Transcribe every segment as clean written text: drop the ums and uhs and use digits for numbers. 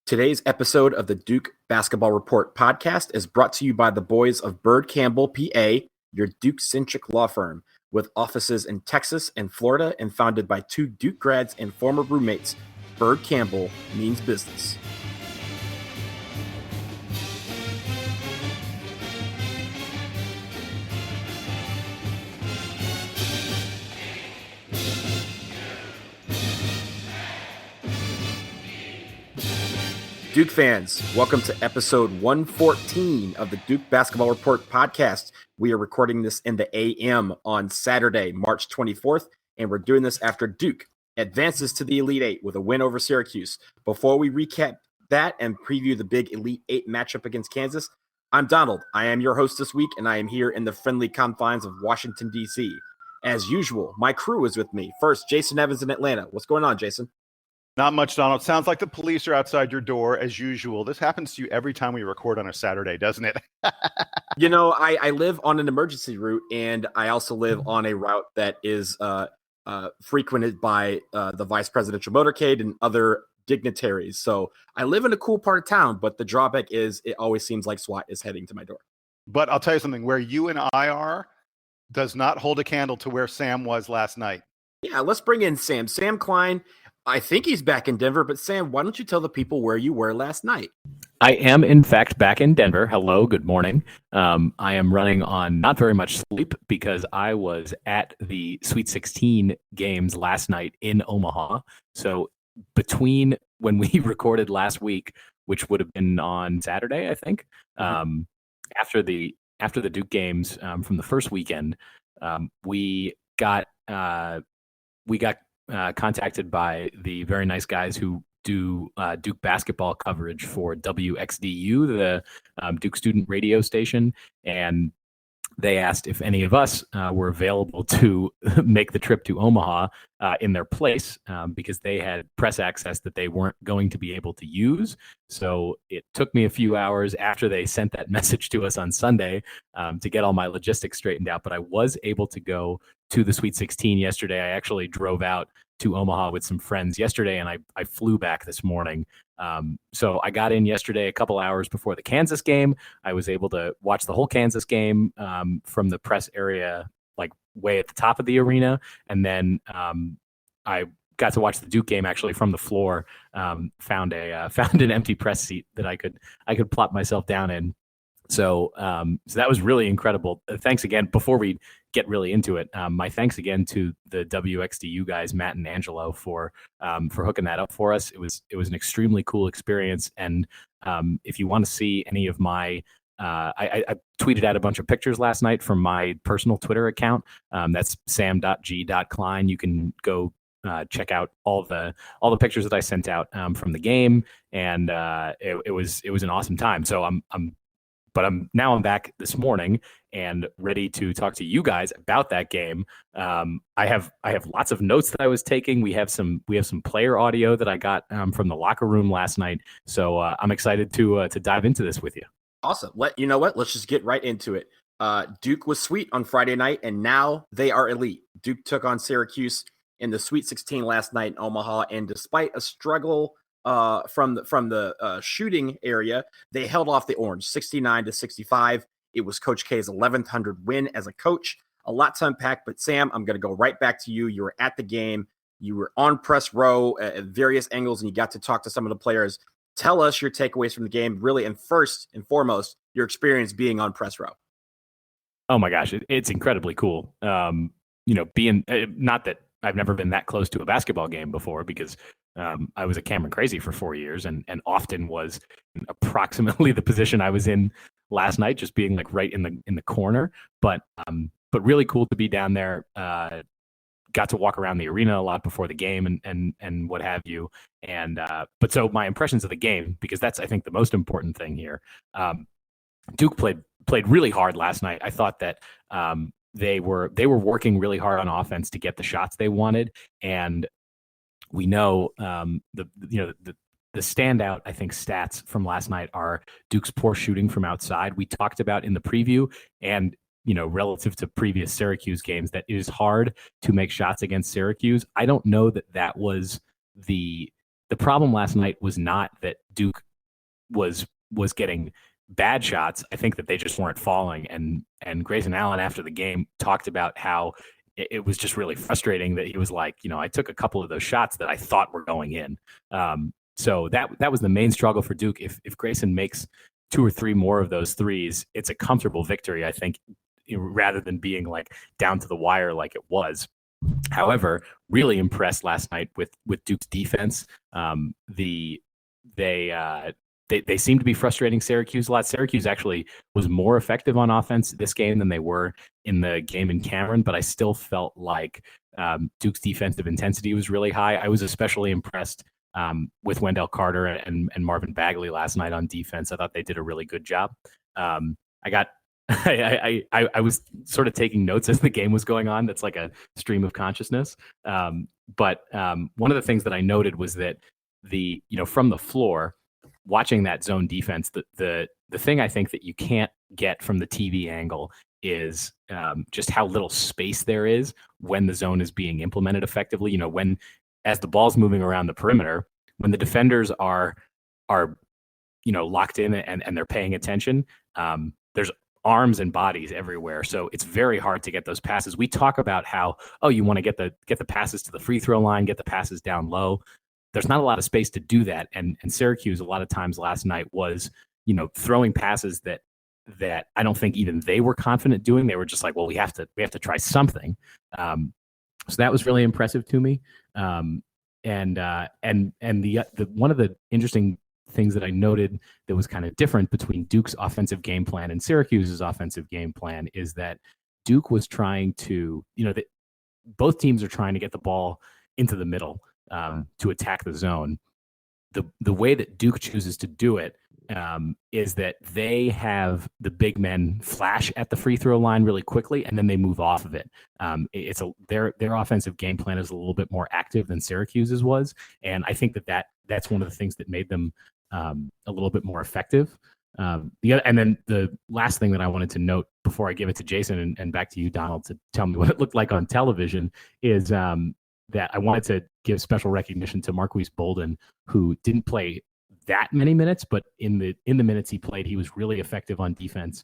Today's episode of the Duke Basketball Report podcast is brought to you by the boys of Bird Campbell, PA, your Duke-centric law firm, with offices in Texas and Florida and founded by two Duke grads and former roommates. Bird Campbell means business. Duke fans, welcome to episode 114 of the Duke Basketball Report podcast. We are recording this in the AM on Saturday, March 24th, and we're doing this after Duke advances to the Elite Eight with a win over Syracuse. Before we recap that and preview the big Elite Eight matchup against Kansas, I'm Donald. I am your host this week, and I am here in the friendly confines of Washington, D.C. As usual, my crew is with me. First, Jason Evans in Atlanta. What's going on, Jason? Not much, Donald. Sounds like the police are outside your door as usual. This happens to you every time we record on a Saturday, doesn't it? You know, I live on an emergency route, and I also live on a route that is frequented by the vice presidential motorcade and other dignitaries. So I live in a cool part of town, but the drawback is it always seems like SWAT is heading to my door. But I'll tell you something. Where you and I are does not hold a candle to where Sam was last night. Yeah, let's bring in Sam. Sam Klein. I think he's back in Denver, but Sam, why don't you tell the people where you were last night? I am, in fact, back in Denver. Hello, good morning. I am running on not very much sleep because I was at the Sweet 16 games last night in Omaha. So between when we recorded last week, which would have been on Saturday, I think, after the Duke games from the first weekend, we got contacted by the very nice guys who do Duke basketball coverage for WXDU, the Duke student radio station, and they asked if any of us were available to make the trip to Omaha in their place because they had press access that they weren't going to be able to use. So it took me a few hours after they sent that message to us on Sunday to get all my logistics straightened out, but I was able to go to the Sweet 16 yesterday. I actually drove out to Omaha with some friends yesterday, and I flew back this morning. So I got in yesterday a couple hours before the Kansas game. I was able to watch the whole Kansas game from the press area, like way at the top of the arena. And then I got to watch the Duke game actually from the floor. Found an empty press seat that I could plop myself down in. So that was really incredible. Thanks again. Before we get really into it, my thanks again to the WXDU guys, Matt and Angelo, for hooking that up for us. It was an extremely cool experience. And if you want to see any of my, I tweeted out a bunch of pictures last night from my personal Twitter account. That's sam.g.klein. You can go check out all the pictures that I sent out from the game, and it was an awesome time. So I'm back this morning and ready to talk to you guys about that game. I have lots of notes that I was taking. We have some player audio that I got from the locker room last night. So I'm excited to dive into this with you. Awesome. You know what? Let's just get right into it. Duke was sweet on Friday night, and now they are elite. Duke took on Syracuse in the Sweet 16 last night in Omaha, and despite a struggle from the shooting area, they held off the Orange 69-65. It was Coach K's 1100 win as a coach. A lot to unpack, but Sam, I'm going to go right back to you. You were at the game. You were on press row at various angles, and you got to talk to some of the players. Tell us your takeaways from the game, really, and first and foremost, your experience being on press row. Oh my gosh, it's incredibly cool. Being not that I've never been that close to a basketball game before because I was a Cameron Crazy for 4 years and often was approximately the position I was in last night, just being like right in the corner. But really cool to be down there. Got to walk around the arena a lot before the game and what have you. And but so my impressions of the game, because that's I think the most important thing here. Duke played really hard last night. I thought that they were working really hard on offense to get the shots they wanted, and we know the standout, I think, stats from last night are Duke's poor shooting from outside. We talked about in the preview, and relative to previous Syracuse games, that it is hard to make shots against Syracuse. I don't know that was the the problem last night was not that Duke was getting bad shots. I think that they just weren't falling. And Grayson Allen after the game talked about how it was just really frustrating that he was like, I took a couple of those shots that I thought were going in. So that was the main struggle for Duke. If Grayson makes 2 or 3 more of those threes, it's a comfortable victory, I think, rather than being like down to the wire like it was. However, really impressed last night with Duke's defense. They seem to be frustrating Syracuse a lot. Syracuse actually was more effective on offense this game than they were in the game in Cameron, but I still felt like Duke's defensive intensity was really high. I was especially impressed with Wendell Carter and Marvin Bagley last night on defense. I thought they did a really good job. I was sort of taking notes as the game was going on. That's like a stream of consciousness. But one of the things that I noted was that from the floor, watching that zone defense, the thing I think that you can't get from the TV angle is just how little space there is when the zone is being implemented effectively. As the ball's moving around the perimeter, when the defenders are locked in and they're paying attention, there's arms and bodies everywhere. So it's very hard to get those passes. We talk about how, you want to get the passes to the free throw line, get the passes down low. There's not a lot of space to do that. And Syracuse, a lot of times last night was, throwing passes that I don't think even they were confident doing. They were just like, well, we have to try something. So that was really impressive to me. And the one of the interesting things that I noted that was kind of different between Duke's offensive game plan and Syracuse's offensive game plan is that Duke was trying to, both teams are trying to get the ball into the middle to attack the zone. The way that Duke chooses to do it is that they have the big men flash at the free throw line really quickly, and then they move off of it. Their offensive game plan is a little bit more active than Syracuse's was, and I think that's one of the things that made them a little bit more effective. And then the last thing that I wanted to note before I give it to Jason and back to you, Donald, to tell me what it looked like on television is that I wanted to give special recognition to Marquise Bolden, who didn't play that many minutes, but in the minutes he played, he was really effective on defense.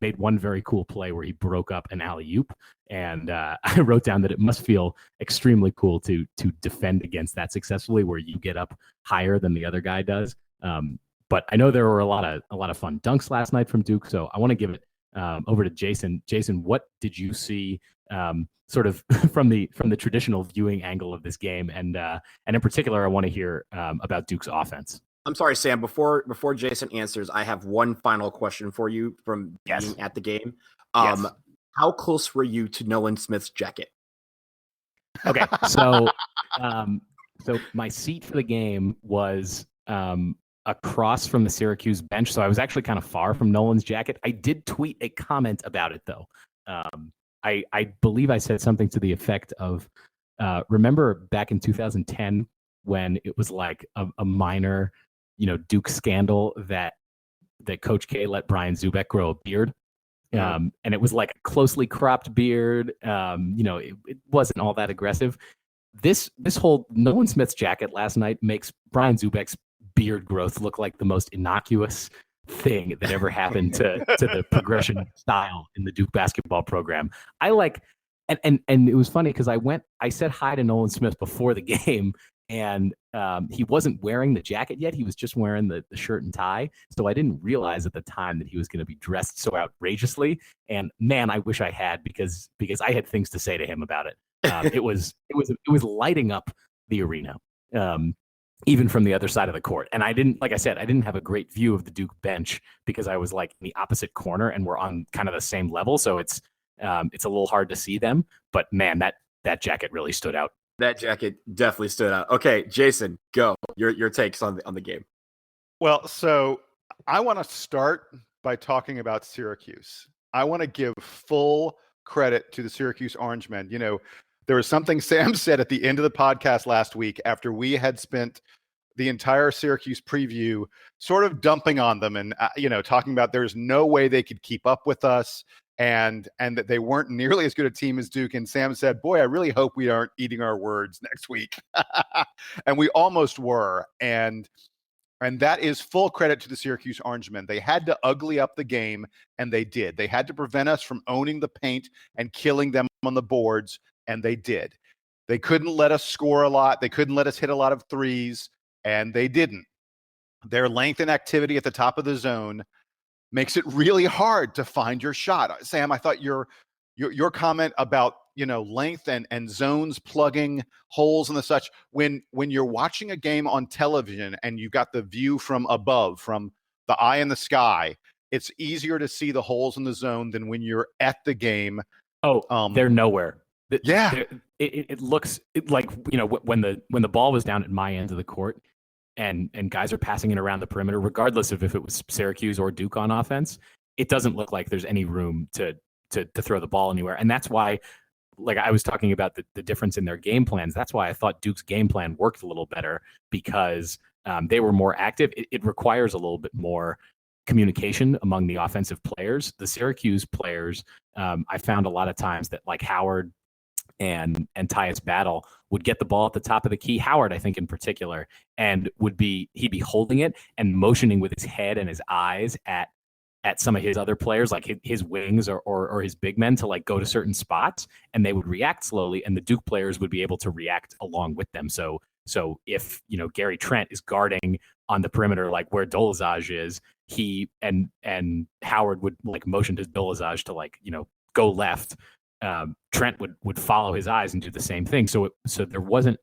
Made one very cool play where he broke up an alley-oop, and I wrote down that it must feel extremely cool to defend against that successfully, where you get up higher than the other guy does. But I know there were a lot of fun dunks last night from Duke, so I want to give it over to Jason. Jason, what did you see sort of from the traditional viewing angle of this game, and in particular, I want to hear about Duke's offense. I'm sorry, Sam. Before Jason answers, I have one final question for you from being at the game. Yes. How close were you to Nolan Smith's jacket? Okay, so my seat for the game was across from the Syracuse bench, so I was actually kind of far from Nolan's jacket. I did tweet a comment about it, though. I believe I said something to the effect of, remember back in 2010 when it was like a minor, Duke scandal that Coach K let Brian Zubek grow a beard. And it was like a closely cropped beard. It wasn't all that aggressive. This whole Nolan Smith's jacket last night makes Brian Zubek's beard growth look like the most innocuous thing that ever happened to the progression style in the Duke basketball program. I like, and it was funny because I said hi to Nolan Smith before the game, and he wasn't wearing the jacket yet. He was just wearing the shirt and tie. So I didn't realize at the time that he was going to be dressed so outrageously. And man, I wish I had, because I had things to say to him about it. It was lighting up the arena, even from the other side of the court. And I didn't have a great view of the Duke bench because I was like in the opposite corner and we're on kind of the same level. So it's a little hard to see them. But man, that jacket really stood out. That jacket definitely stood out. Okay, Jason, go. Your takes on the game. Well, so I want to start by talking about Syracuse. I want to give full credit to the Syracuse Orangemen. There was something Sam said at the end of the podcast last week after we had spent the entire Syracuse preview sort of dumping on them and, talking about there's no way they could keep up with us. and that they weren't nearly as good a team as Duke. And Sam said, boy, I really hope we aren't eating our words next week. And we almost were. And that is full credit to the Syracuse Orangemen. They had to ugly up the game, and they did. They had to prevent us from owning the paint and killing them on the boards, and they did. They couldn't let us score a lot. They couldn't let us hit a lot of threes, and they didn't. Their length and activity at the top of the zone makes it really hard to find your shot. Sam, I thought your comment about, length and zones plugging holes and the such, when you're watching a game on television and you've got the view from above, from the eye in the sky, it's easier to see the holes in the zone than when you're at the game. They're nowhere. Yeah. It looks like, when the ball was down at my end of the court and guys are passing it around the perimeter, regardless of if it was Syracuse or Duke on offense, it doesn't look like there's any room to throw the ball anywhere. And that's why, like I was talking about the difference in their game plans, that's why I thought Duke's game plan worked a little better, because they were more active. It requires a little bit more communication among the offensive players. The Syracuse players, I found a lot of times that, like, Howard and Tyus Battle would get the ball at the top of the key. Howard, I think in particular, and he'd be holding it and motioning with his head and his eyes at some of his other players, like his wings or his big men, to like go to certain spots, and they would react slowly, and the Duke players would be able to react along with them. So if, Gary Trent is guarding on the perimeter, like where Dolezaj is, he and Howard would like motion to Dolezaj to go left. Trent would follow his eyes and do the same thing. So there weren't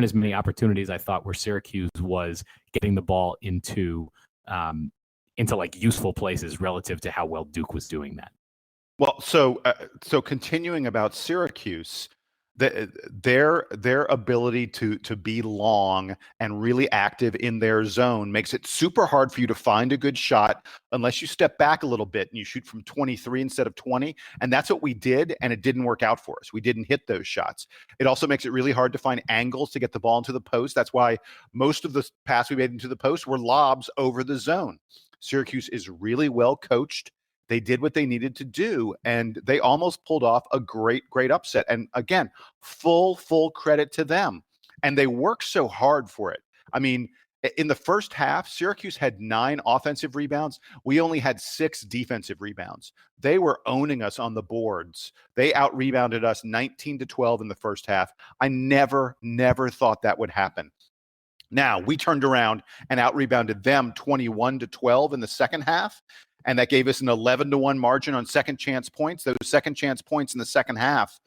as many opportunities, I thought, where Syracuse was getting the ball into like useful places relative to how well Duke was doing that. Well, so continuing about Syracuse, their ability to be long and really active in their zone makes it super hard for you to find a good shot unless you step back a little bit and you shoot from 23 instead of 20. And that's what we did, and it didn't work out for us. We didn't hit those shots. It also makes it really hard to find angles to get the ball into the post. That's why most of the pass we made into the post were lobs over the zone. Syracuse is really well coached. They did what they needed to do, and they almost pulled off a great upset. And again, full credit to them. And they worked so hard for it. I mean, in the first half, Syracuse had 9 offensive rebounds. We only had 6 defensive rebounds. They were owning us on the boards. They out-rebounded us 19-12 in the first half. I never thought that would happen. Now, we turned around and out-rebounded them 21-12 in the second half, and that gave us an 11-1 margin on second chance points. Those second chance points in the second half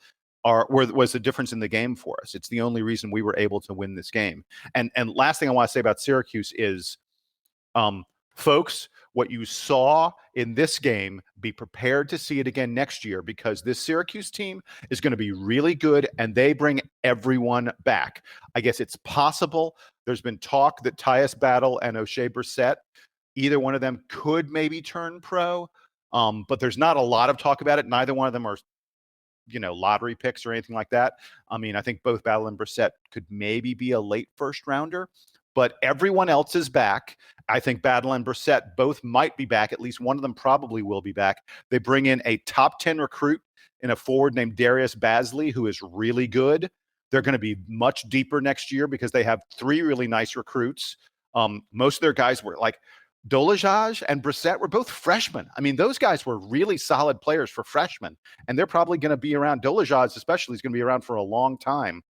was the difference in the game for us. It's the only reason we were able to win this game. And last thing I want to say about Syracuse is, folks, what you saw in this game, be prepared to see it again next year, because this Syracuse team is going to be really good, and they bring everyone back. I guess it's possible. There's been talk that Tyus Battle and O'Shea Brissett, either one of them could maybe turn pro, but there's not a lot of talk about it. Neither one of them are, lottery picks or anything like that. I mean, I think both Battle and Brissett could maybe be a late first rounder, but everyone else is back. I think Battle and Brissett both might be back. At least one of them probably will be back. They bring in a top 10 recruit in a forward named Darius Basley, who is really good. They're going to be much deeper next year because they have 3 really nice recruits. Most of their guys were like Dolezaj and Brissett were both freshmen. I mean, those guys were really solid players for freshmen, and they're probably going to be around. Dolezaj especially is going to be around for a long time.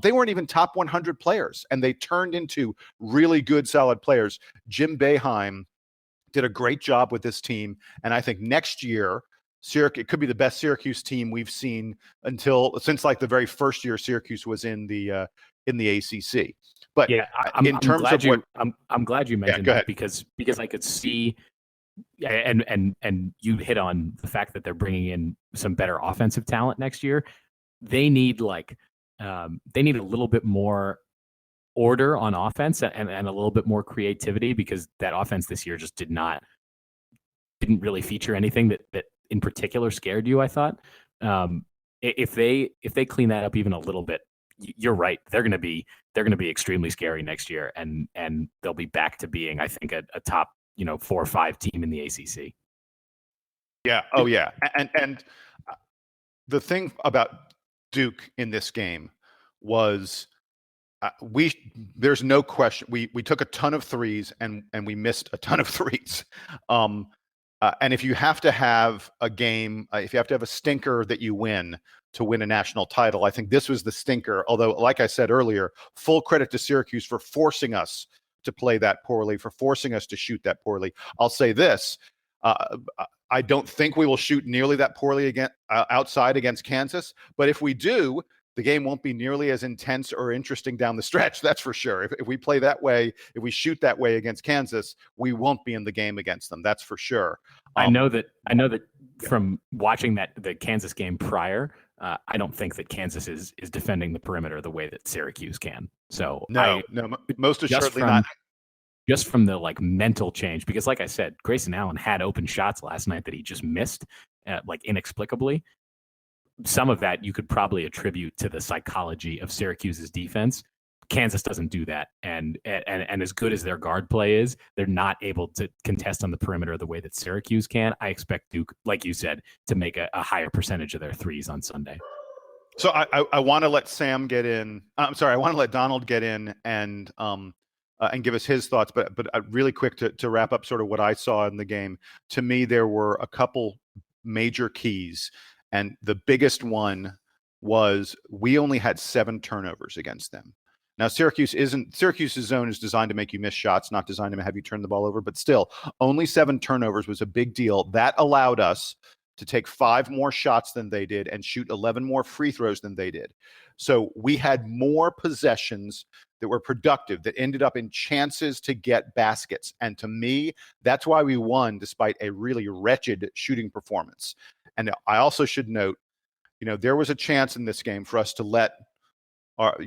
They weren't even top 100 players, and they turned into really good, solid players. Jim Boeheim did a great job with this team, and I think next year, it could be the best Syracuse team we've seen since like the very first year Syracuse was in the ACC. But yeah, I'm glad you mentioned that, because I could see, and you hit on the fact that they're bringing in some better offensive talent next year. They need a little bit more order on offense and a little bit more creativity, because that offense this year just didn't really feature anything that in particular scared you, I thought. If they clean that up even a little bit, you're right. They're going to be extremely scary next year, and they'll be back to being, I think, a top 4 or 5 team in the ACC. Yeah. Oh, yeah. And the thing about Duke in this game was there's no question we took a ton of threes and we missed a ton of threes. And if you have to have a game, if you have to have a stinker that you win to win a national title, I think this was the stinker. Although, like I said earlier, full credit to Syracuse for forcing us to play that poorly, for forcing us to shoot that poorly. I'll say this. I don't think we will shoot nearly that poorly again outside against Kansas. But if we do, the game won't be nearly as intense or interesting down the stretch. That's for sure. If we play that way, if we shoot that way against Kansas, we won't be in the game against them. That's for sure. I know that from watching the Kansas game prior, I don't think that Kansas is defending the perimeter the way that Syracuse can. So no, most assuredly not. Just from the mental change, because like I said, Grayson Allen had open shots last night that he just missed, inexplicably. Some of that you could probably attribute to the psychology of Syracuse's defense. Kansas doesn't do that, and as good as their guard play is, they're not able to contest on the perimeter the way that Syracuse can. I expect Duke, like you said, to make a higher percentage of their threes on Sunday. So I want to let Sam get in. I'm sorry, I want to let Donald get in and give us his thoughts. But really quick to wrap up sort of what I saw in the game. To me, there were a couple major keys. And the biggest one was we only had 7 turnovers against them. Now, Syracuse's zone is designed to make you miss shots, not designed to have you turn the ball over. But still, only 7 turnovers was a big deal. That allowed us to take 5 more shots than they did and shoot 11 more free throws than they did. So we had more possessions that were productive, that ended up in chances to get baskets. And to me, that's why we won despite a really wretched shooting performance. And I also should note, there was a chance in this game for us to let our,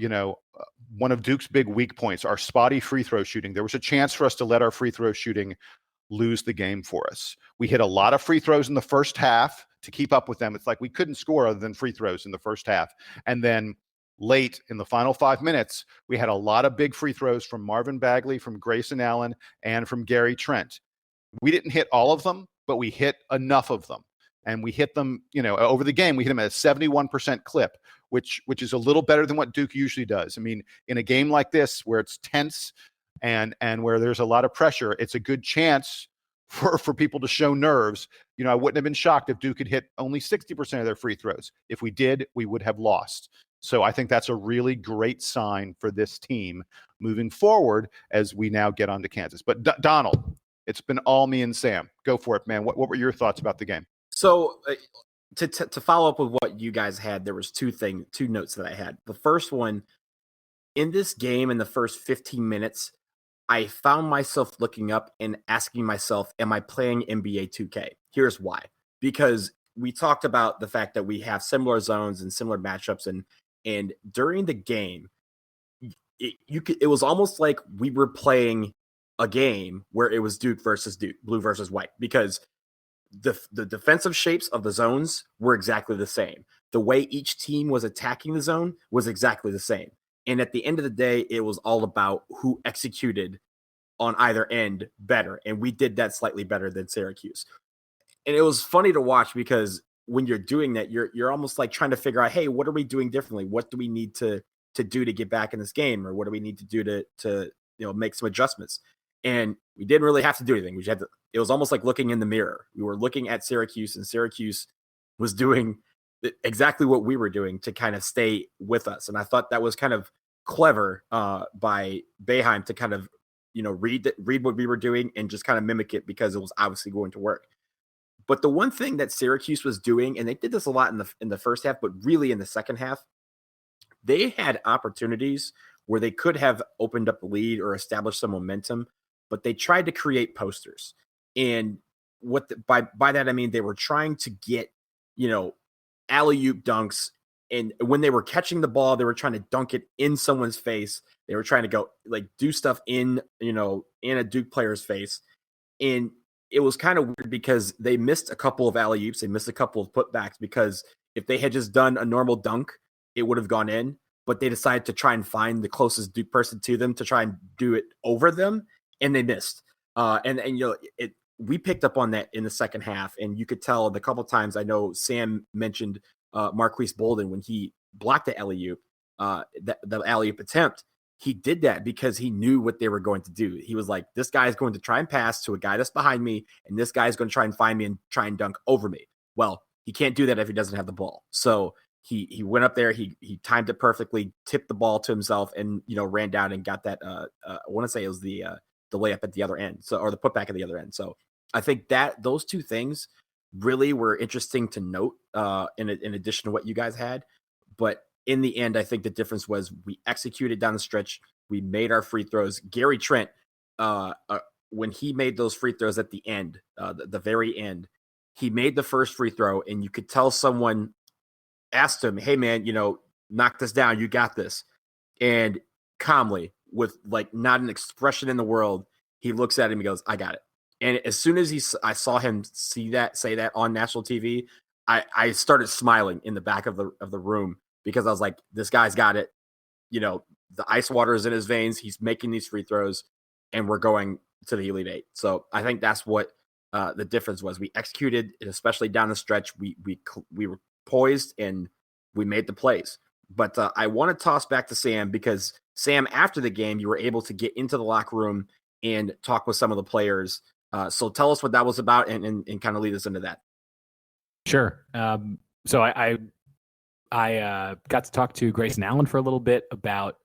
one of Duke's big weak points, our spotty free throw shooting. There was a chance for us to let our free throw shooting lose the game for us. We hit a lot of free throws in the first half to keep up with them. It's like we couldn't score other than free throws in the first half. And then late in the final 5 minutes, we had a lot of big free throws from Marvin Bagley, from Grayson Allen, and from Gary Trent. We didn't hit all of them, but we hit enough of them. And we hit them, over the game, we hit them at a 71% clip, which is a little better than what Duke usually does. I mean, in a game like this where it's tense and where there's a lot of pressure, it's a good chance for people to show nerves. I wouldn't have been shocked if Duke had hit only 60% of their free throws. If we did, we would have lost. So I think that's a really great sign for this team moving forward as we now get on to Kansas. But Donald, it's been all me and Sam. Go for it, man. What were your thoughts about the game? So to follow up with what you guys had, there was two notes that I had. The first one, in this game, in the first 15 minutes, I found myself looking up and asking myself, am I playing NBA 2K? Here's why. Because we talked about the fact that we have similar zones and similar matchups, and during the game, it was almost like we were playing a game where it was Duke versus Duke, blue versus white, because the defensive shapes of the zones were exactly the same. The way each team was attacking the zone was exactly the same. And at the end of the day, it was all about who executed on either end better. And we did that slightly better than Syracuse. And it was funny to watch because when you're doing that, you're almost like trying to figure out, hey, what are we doing differently? What do we need to do to get back in this game? Or what do we need to do to make some adjustments? And we didn't really have to do anything. It was almost like looking in the mirror. We were looking at Syracuse, and Syracuse was doing exactly what we were doing to kind of stay with us. And I thought that was kind of clever by Boeheim to kind of, read what we were doing and just kind of mimic it because it was obviously going to work. But the one thing that Syracuse was doing, and they did this a lot in the first half, but really in the second half, they had opportunities where they could have opened up the lead or established some momentum, but they tried to create posters. And by that I mean they were trying to get, alley-oop dunks, and when they were catching the ball, they were trying to dunk it in someone's face. They were trying to go do stuff in a Duke player's face. And it was kind of weird because they missed a couple of alley-oops, they missed a couple of putbacks, because if they had just done a normal dunk, it would have gone in, but they decided to try and find the closest Duke person to them to try and do it over them, and they missed. we picked up on that in the second half, and you could tell the couple times. I know Sam mentioned Marquise Bolden when he blocked the alley-oop, the alley-oop attempt. He did that because he knew what they were going to do. He was like, this guy is going to try and pass to a guy that's behind me, and this guy is going to try and find me and try and dunk over me. Well, he can't do that if he doesn't have the ball. So he went up there, he timed it perfectly, tipped the ball to himself, and ran down and got that. I want to say it was the layup at the other end, or the putback at the other end. So I think that those two things really were interesting to note in addition to what you guys had. But in the end, I think the difference was we executed down the stretch. We made our free throws. Gary Trent, when he made those free throws at the end, the very end, he made the first free throw, and you could tell someone asked him, hey, man, knock this down. You got this. And calmly, with like not an expression in the world, he looks at him and goes, I got it. And as soon as I saw him say that on national TV, I started smiling in the back of the room, because I was like, this guy's got it. The ice water is in his veins. He's making these free throws, and we're going to the Elite Eight. So I think that's what the difference was. We executed, especially down the stretch. We were poised and we made the plays. But I want to toss back to Sam, because Sam, after the game, you were able to get into the locker room and talk with some of the players. So tell us what that was about, and kind of lead us into that. Sure. So I got to talk to Grayson Allen for a little bit about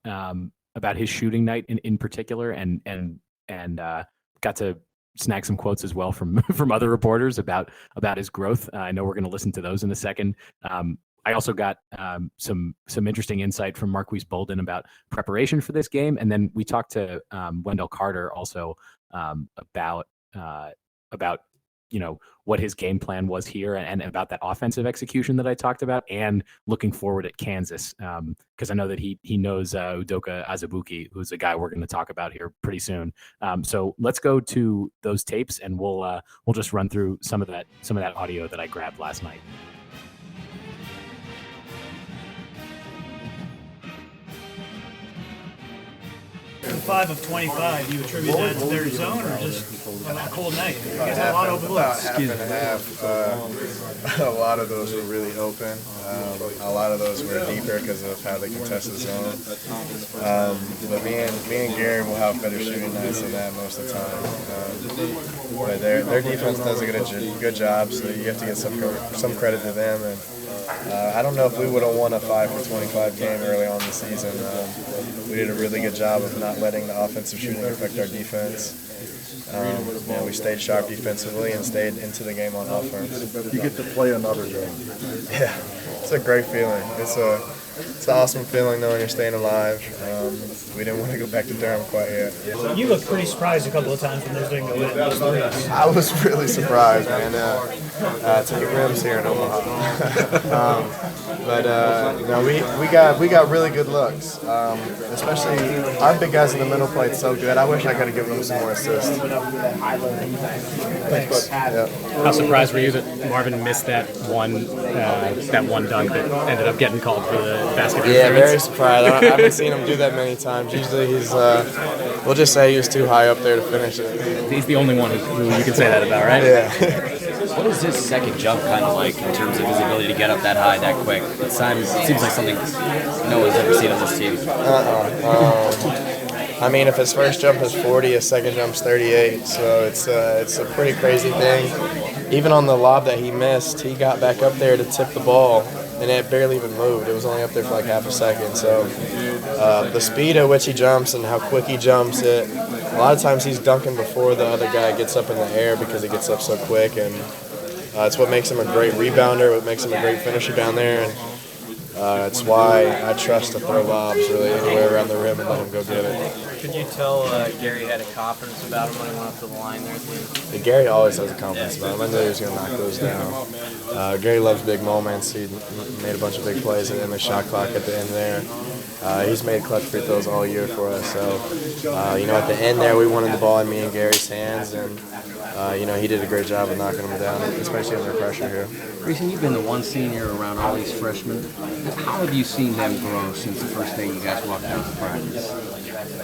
his shooting night in particular, and got to snag some quotes as well from other reporters about his growth. I know we're going to listen to those in a second. I also got some interesting insight from Marquise Bolden about preparation for this game, and then we talked to Wendell Carter also about what his game plan was here, and about that offensive execution that I talked about, and looking forward at Kansas, because I know that he knows Udoka Azubuike, who's a guy we're going to talk about here pretty soon. So let's go to those tapes, and we'll just run through some of that audio that I grabbed last night. 5 of 25, do you attribute that to their zone or just a cold night? You guys had a lot of open looks. Half and half. A lot of those were really open. A lot of those were deeper because of how they contested the zone. But me and Gary will have better shooting nights than that most of the time. But their defense does a good job, so you have to get some credit to them. And I don't know if we would have won a 5 for 25 game early on in the season. We did a really good job of not letting the offensive shooting affect our defense. We stayed sharp defensively and stayed into the game on offense. You get to play another game. Yeah, it's a great feeling. It's an awesome feeling knowing you're staying alive. We didn't want to go back to Durham quite yet. You looked pretty surprised a couple of times when those didn't go in. I was really surprised, man. Take rims here in Omaha. We got really good looks. Especially our big guys in the middle played so good. I wish I could have given them some more assists. Thanks. Yeah. How surprised were you that Marvin missed that one dunk that ended up getting called for the basket? Yeah, very surprised. I haven't seen him do that many times. Usually he's, we'll just say he was too high up there to finish it. He's the only one who you can say that about, right? Yeah. What is his second jump kind of like in terms of his ability to get up that high that quick? It seems like something no one's ever seen on this team. I mean, if his first jump is 40, his second jump's 38, so it's a pretty crazy thing. Even on the lob that he missed, he got back up there to tip the ball, and it barely even moved. It was only up there for like half a second. So the speed at which he jumps and how quick he jumps it, a lot of times he's dunking before the other guy gets up in the air because he gets up so quick, and it's what makes him a great rebounder, what makes him a great finisher down there, and it's why I trust to throw lobs really anywhere around the rim and let him go get it. Could you tell Gary had a confidence about him when he went up to the line there at the end? Yeah, Gary always has a confidence about him. I knew he was going to knock those down. Gary loves big moments. He made a bunch of big plays in the shot clock at the end there. He's made clutch free throws all year for us. So, at the end there, we wanted the ball in me and Gary's hands, and he did a great job of knocking them down, especially under pressure here. Grayson, you've been the one senior around all these freshmen. How have you seen them grow since the first day you guys walked out to practice?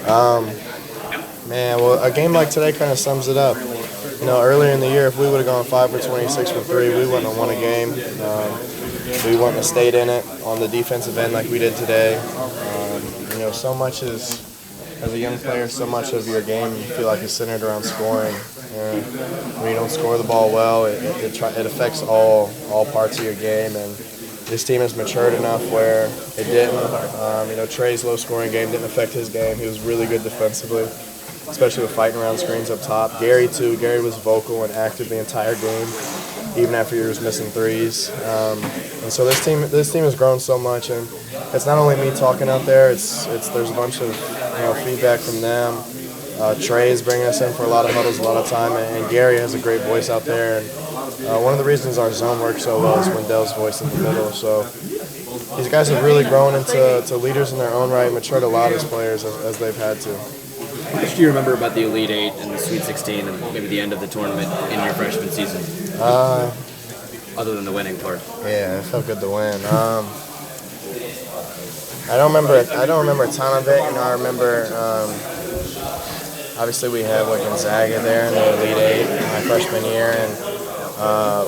A game like today kind of sums it up. earlier in the year, if we would have gone 5 for 26 from 3, we wouldn't have won a game. We wouldn't have stayed in it on the defensive end like we did today. So much is, as a young player, so much of your game you feel like is centered around scoring. And when you don't score the ball well, it affects all parts of your game. And this team has matured enough where it didn't. Trey's low-scoring game didn't affect his game. He was really good defensively, especially with fighting around screens up top. Gary, too. Gary was vocal and active the entire game, even after he was missing threes. And so this team has grown so much, and it's not only me talking out there. There's a bunch of feedback from them. Trey is bringing us in for a lot of huddles, a lot of time, and Gary has a great voice out there. And one of the reasons our zone works so well is Wendell's voice in the middle. So these guys have really grown into leaders in their own right, matured a lot as players as they've had to. How much do you remember about the Elite Eight and the Sweet 16 and maybe the end of the tournament in your freshman season? Other than the winning part. Yeah, it felt good to win. I don't remember a ton of it. I remember obviously we had Gonzaga there in the Elite Eight my freshman year, and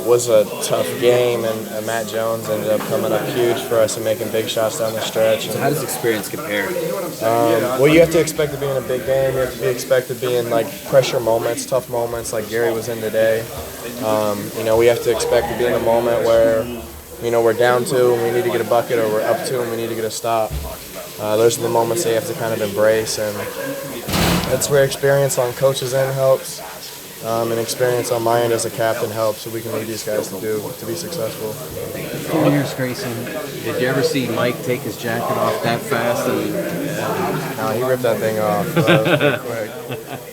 was a tough game, and Matt Jones ended up coming up huge for us and making big shots down the stretch. So how does experience compare? Well, you have to expect to be in a big game. You have to be expected to be in pressure moments, tough moments like Gary was in today. We have to expect to be in a moment where we're down 2 and we need to get a bucket, or we're up 2 and we need to get a stop. Those are the moments that you have to kind of embrace, and that's where experience on coach's end helps. And experience on my end as a captain helps, so we can lead these guys to be successful. 4 years, Grayson. Did you ever see Mike take his jacket off that fast? No, he ripped that thing off pretty quick.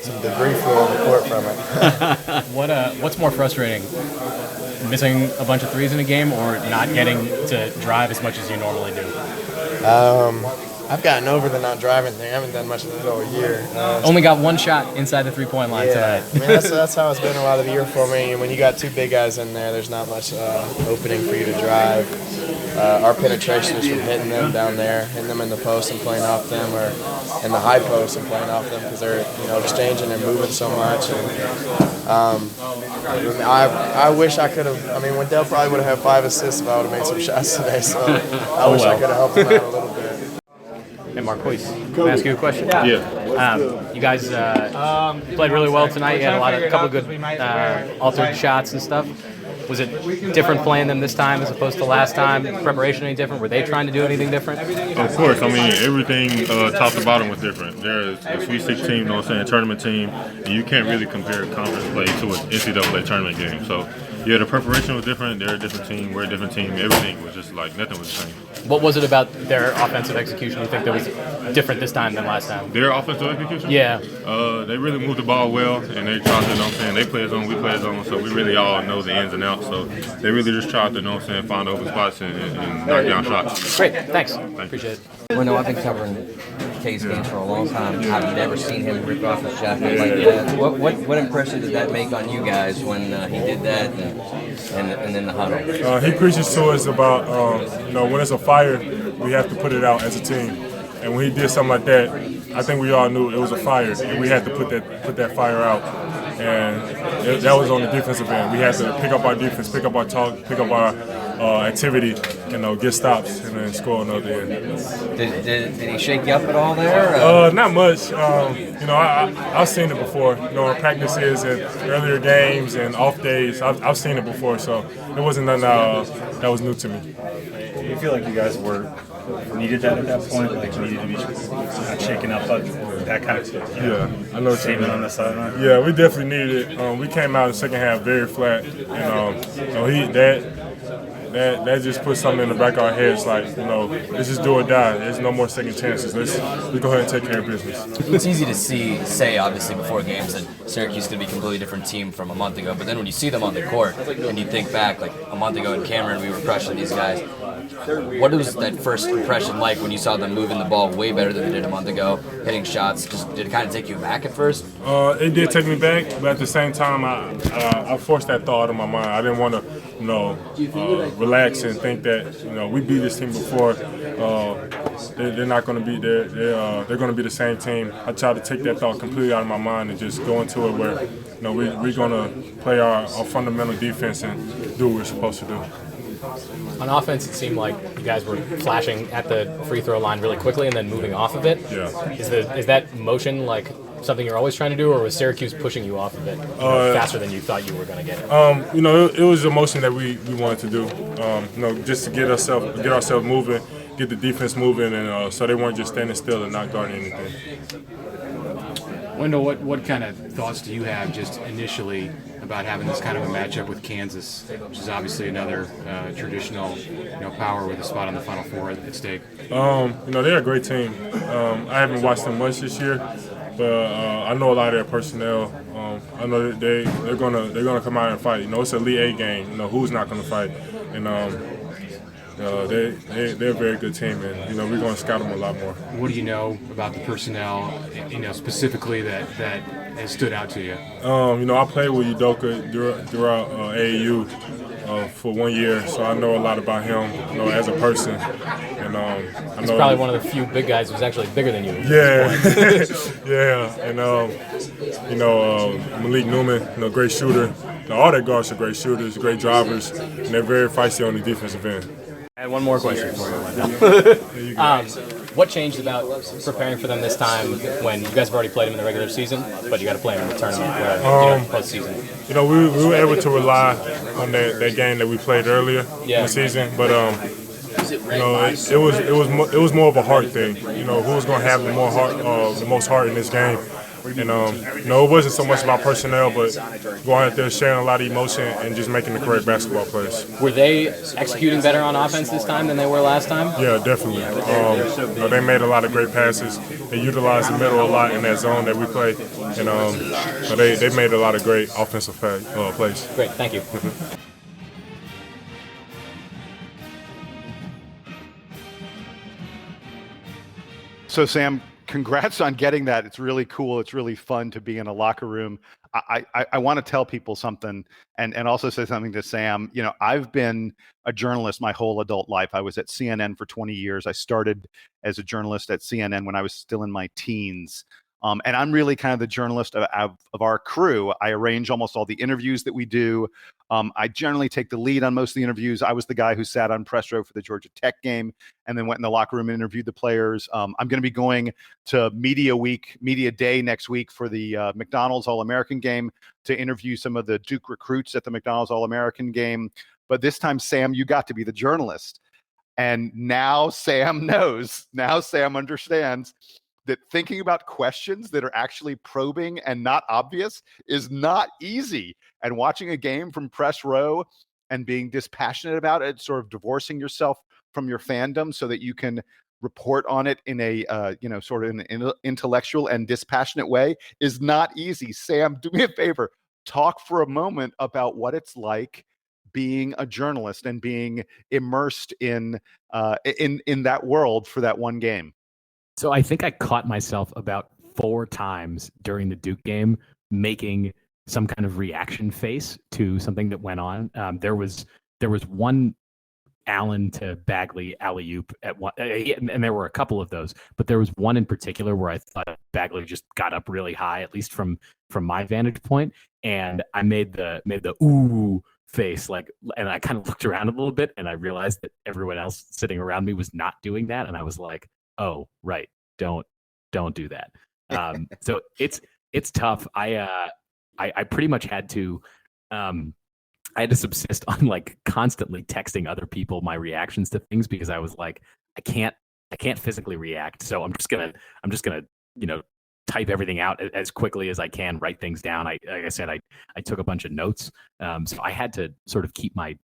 Some debris flew on the court from it. What's more frustrating, missing a bunch of threes in a game, or not getting to drive as much as you normally do? I've gotten over the not driving thing. I haven't done much of it all year. Only got one shot inside the three-point line tonight. That's how it's been a lot of the year for me. And when you got 2 big guys in there, there's not much opening for you to drive. Our penetration is from hitting them down there, hitting them in the post and playing off them, or in the high post and playing off them, because they're exchanging and moving so much. And I wish I could have. Wendell probably would have had 5 assists if I would have made some shots today. So I wish I could have helped him out a little bit. Hey, Marquise, can I ask you a question? Yeah. You guys played really well tonight. You had a couple of good altered shots and stuff. Was it different playing them this time as opposed to last time? Preparation any different? Were they trying to do anything different? Of course. Everything top to bottom was different. There's a Sweet 16, tournament team, and you can't really compare conference play to an NCAA tournament game. So, yeah, the preparation was different. They're a different team. We're a different team. Everything was just nothing was the same. What was it about their offensive execution you think that was different this time than last time? Their offensive execution? Yeah. They really moved the ball well, and they tried to, they play zone, we play zone, so we really all know the ins and outs. So they really just tried to, find open spots and knock down shots. Great, thanks. Appreciate it. Well, I've been covering K's games for a long time. I've never seen him rip off his jacket like that. What impression did that make on you guys when he did that and then the huddle? He preaches to us about, when it's a fire, we have to put it out as a team. And when he did something like that, I think we all knew it was a fire, and we had to put that fire out. And that was on the defensive end. We had to pick up our defense, pick up our talk, pick up our activity, get stops, and then score on the other end. Did he shake you up at all there? Not much. I've seen it before. In practices and earlier games and off days, I've seen it before, so it wasn't nothing that was new to me. Do you feel like you guys needed that at that point? Like needed to be not shaking up, but that kind of yeah, I know statement on the sideline. Yeah, we definitely needed it. We came out in the second half very flat, and that just put something in the back of our heads, let's just do or die. There's no more second chances. Let's go ahead and take care of business. It's easy to say obviously before games that Syracuse is going to be a completely different team from a month ago, but then when you see them on the court and you think back, a month ago in Cameron we were crushing these guys, What was that first impression like when you saw them moving the ball way better than they did a month ago, hitting shots? Did it kind of take you back at first? It did take me back, but at the same time, I forced that thought out of my mind. I didn't want to, relax and think that, we beat this team before. They're not going to be there. They're going to be the same team. I tried to take that thought completely out of my mind and just go into it where, we're going to play our fundamental defense and do what we're supposed to do. On offense, it seemed like you guys were flashing at the free throw line really quickly and then moving off of it. Yeah. Is that motion like something you're always trying to do, or was Syracuse pushing you off of it faster than you thought you were going to get it? It was a motion that we wanted to do, just to get ourselves moving, get the defense moving, and so they weren't just standing still and not guarding anything. Wendell, what kind of thoughts do you have just initially about having this kind of a matchup with Kansas, which is obviously another traditional power with a spot on the Final Four at stake? They're a great team. I haven't watched them much this year, but I know a lot of their personnel. I know that they're gonna come out and fight. It's an Elite Eight game. Who's not gonna fight? And they're a very good team, and we're going to scout them a lot more. What do you know about the personnel, specifically that has stood out to you? I played with Udoka throughout AAU for 1 year, so I know a lot about him, as a person. And he's probably one of the few big guys who's actually bigger than you. Yeah, yeah, and Malik Newman, great shooter. All their guards are great shooters, great drivers, and they're very feisty on the defensive end. I had one more question for you, Wendell. What changed about preparing for them this time when you guys have already played them in the regular season, but you got to play them in the tournament, postseason? We were able to rely on that game that we played earlier in the season, but it was more of a heart thing. Who was going to have the most heart in this game? And it wasn't so much about personnel, but going out there sharing a lot of emotion and just making the correct basketball plays. Were they executing better on offense this time than they were last time? Yeah, definitely. They made a lot of great passes. They utilized the middle a lot in that zone that we play, and they made a lot of great offensive plays. Great, thank you. So, Sam, congrats on getting that. It's really cool. It's really fun to be in a locker room. I want to tell people something and also say something to Sam. I've been a journalist my whole adult life. I was at CNN for 20 years. I started as a journalist at CNN when I was still in my teens. And I'm really kind of the journalist of our crew. I arrange almost all the interviews that we do. I generally take the lead on most of the interviews. I was the guy who sat on press row for the Georgia Tech game and then went in the locker room and interviewed the players. I'm going to be going to Media Day next week for the McDonald's All-American game to interview some of the Duke recruits at the McDonald's All-American game. But this time, Sam, you got to be the journalist. And now Sam knows. Now Sam understands that thinking about questions that are actually probing and not obvious is not easy. And watching a game from press row and being dispassionate about it, sort of divorcing yourself from your fandom so that you can report on it in a, sort of an intellectual and dispassionate way is not easy. Sam, do me a favor. Talk for a moment about what it's like being a journalist and being immersed in that world for that one game. So I think I caught myself about 4 times during the Duke game making some kind of reaction face to something that went on. There was one Allen to Bagley alley-oop at one, and there were a couple of those, but there was one in particular where I thought Bagley just got up really high, at least from my vantage point, and I made the ooh face, and I kind of looked around a little bit, and I realized that everyone else sitting around me was not doing that, and I was like, oh, right. Don't do that. So it's tough. I pretty much had to, I had to subsist on constantly texting other people my reactions to things because I was like, I can't physically react. So I'm just gonna, type everything out as quickly as I can, write things down. Like I said, I took a bunch of notes. So I had to sort of keep my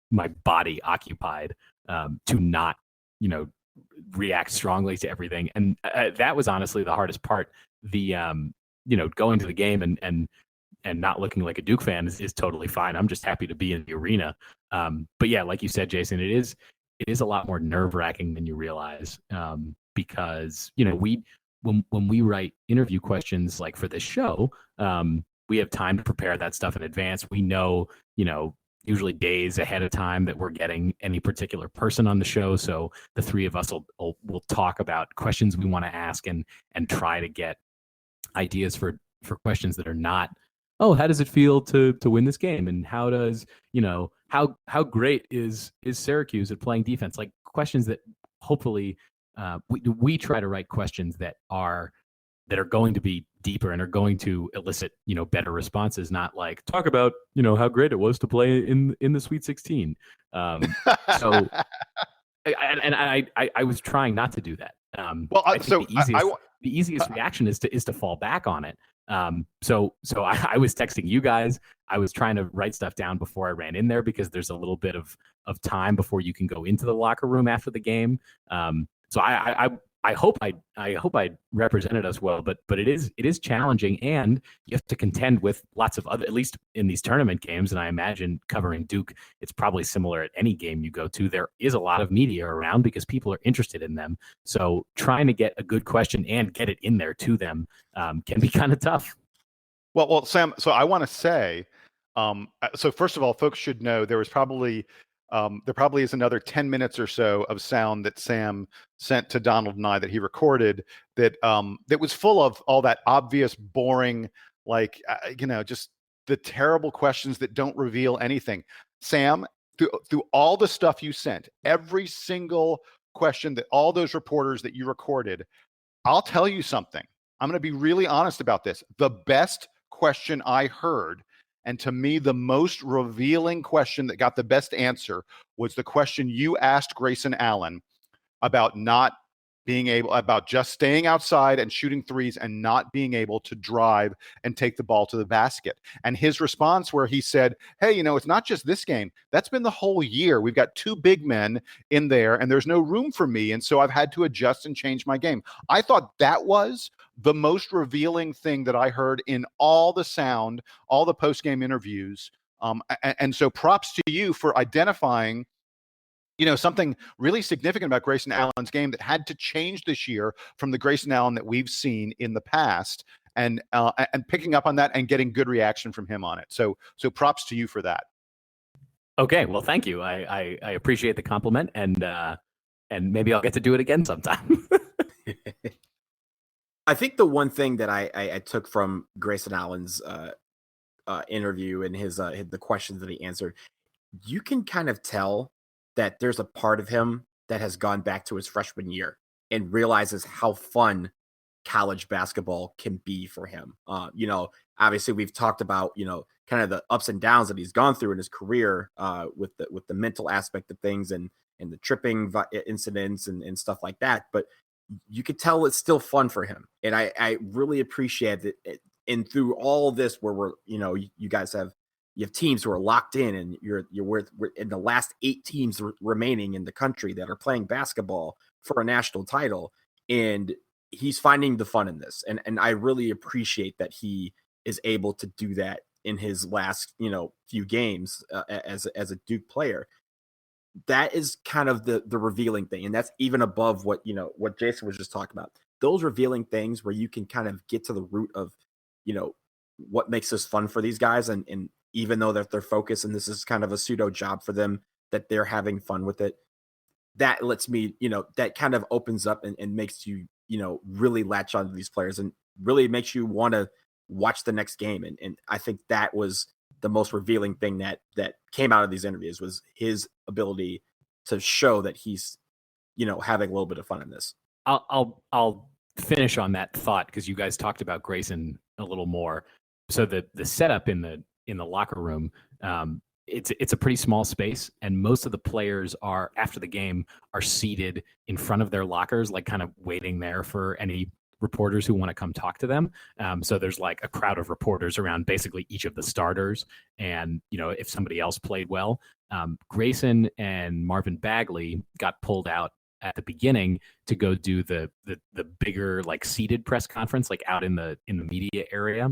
body occupied to not, react strongly to everything. And that was honestly the hardest part. The, going to the game and not looking like a Duke fan is totally fine. I'm just happy to be in the arena. But yeah, like you said, Jason, it is a lot more nerve-wracking than you realize, because when we write interview questions like for this show, we have time to prepare that stuff in advance. We know, usually days ahead of time that we're getting any particular person on the show. So the three of us will talk about questions we want to ask and try to get ideas for questions that are not, oh, how does it feel to win this game? And how does, how great is Syracuse at playing defense? Like questions that hopefully we try to write questions that are going to be deeper and are going to elicit, better responses, not like talk about, how great it was to play in the Sweet 16. So I was trying not to do that. The easiest reaction is to fall back on it. So I was texting you guys. I was trying to write stuff down before I ran in there because there's a little bit of time before you can go into the locker room after the game. So I hope I represented us well, but it is challenging, and you have to contend with lots of other, at least in these tournament games. And I imagine covering Duke, it's probably similar at any game you go to. There is a lot of media around because people are interested in them. So trying to get a good question and get it in there to them can be kind of tough. Well, Sam. So I want to say, so first of all, folks should know there probably is another 10 minutes or so of sound that Sam sent to Donald and I that he recorded that was full of all that obvious, boring, just the terrible questions that don't reveal anything. Sam, through all the stuff you sent, every single question that all those reporters that you recorded, I'll tell you something. I'm going to be really honest about this. The best question I heard, and to me, the most revealing question that got the best answer, was the question you asked Grayson Allen about about just staying outside and shooting threes and not being able to drive and take the ball to the basket. And his response, where he said, hey, it's not just this game. That's been the whole year. We've got two big men in there and there's no room for me. And so I've had to adjust and change my game. I thought that was the most revealing thing that I heard in all the sound, all the post-game interviews. And so props to you for identifying something really significant about Grayson Allen's game that had to change this year from the Grayson Allen that we've seen in the past, and picking up on that and getting good reaction from him on it. So props to you for that. Okay, well, thank you. I appreciate the compliment, and maybe I'll get to do it again sometime. I think the one thing that I took from Grayson Allen's interview and the questions that he answered, you can kind of tell that there's a part of him that has gone back to his freshman year and realizes how fun college basketball can be for him. Obviously we've talked about, kind of the ups and downs that he's gone through in his career with the mental aspect of things and the tripping incidents and stuff like that. But you could tell it's still fun for him. And I really appreciate it. And through all this where we're, you guys have teams who are locked in, and we're in the last 8 teams remaining in the country that are playing basketball for a national title, and he's finding the fun in this. And I really appreciate that he is able to do that in his last, few games as a Duke player. That is kind of the revealing thing. And that's even above what Jason was just talking about. Those revealing things where you can kind of get to the root of, what makes this fun for these guys. And even though that they're focused and this is kind of a pseudo job for them, that they're having fun with it. That lets me, that kind of opens up and makes you, really latch onto these players and really makes you want to watch the next game. And I think that was the most revealing thing that came out of these interviews, was his ability to show that he's, having a little bit of fun in this. I'll finish on that thought, because you guys talked about Grayson a little more. So the setup in the locker room, it's a pretty small space, and most of the players are, after the game, are seated in front of their lockers, like kind of waiting there for any reporters who want to come talk to them. So there's like a crowd of reporters around basically each of the starters. And, if somebody else played well, Grayson and Marvin Bagley got pulled out at the beginning to go do the bigger, like, seated press conference, like out in the media area.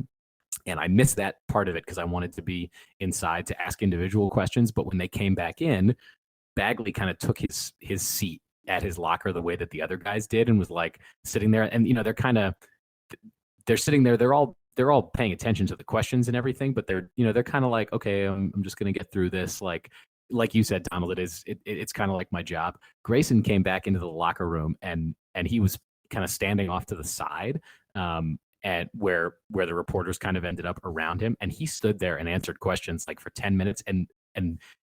And I missed that part of it because I wanted to be inside to ask individual questions. But when they came back in, Bagley kind of took his seat at his locker the way that the other guys did, and was like sitting there, and they're sitting there, they're all paying attention to the questions and everything, but they're kind of like, okay, I'm just going to get through this. Like you said, Donald, it's kind of like my job. Grayson came back into the locker room, and he was kind of standing off to the side, and where the reporters kind of ended up around him, and he stood there and answered questions like for 10 minutes. And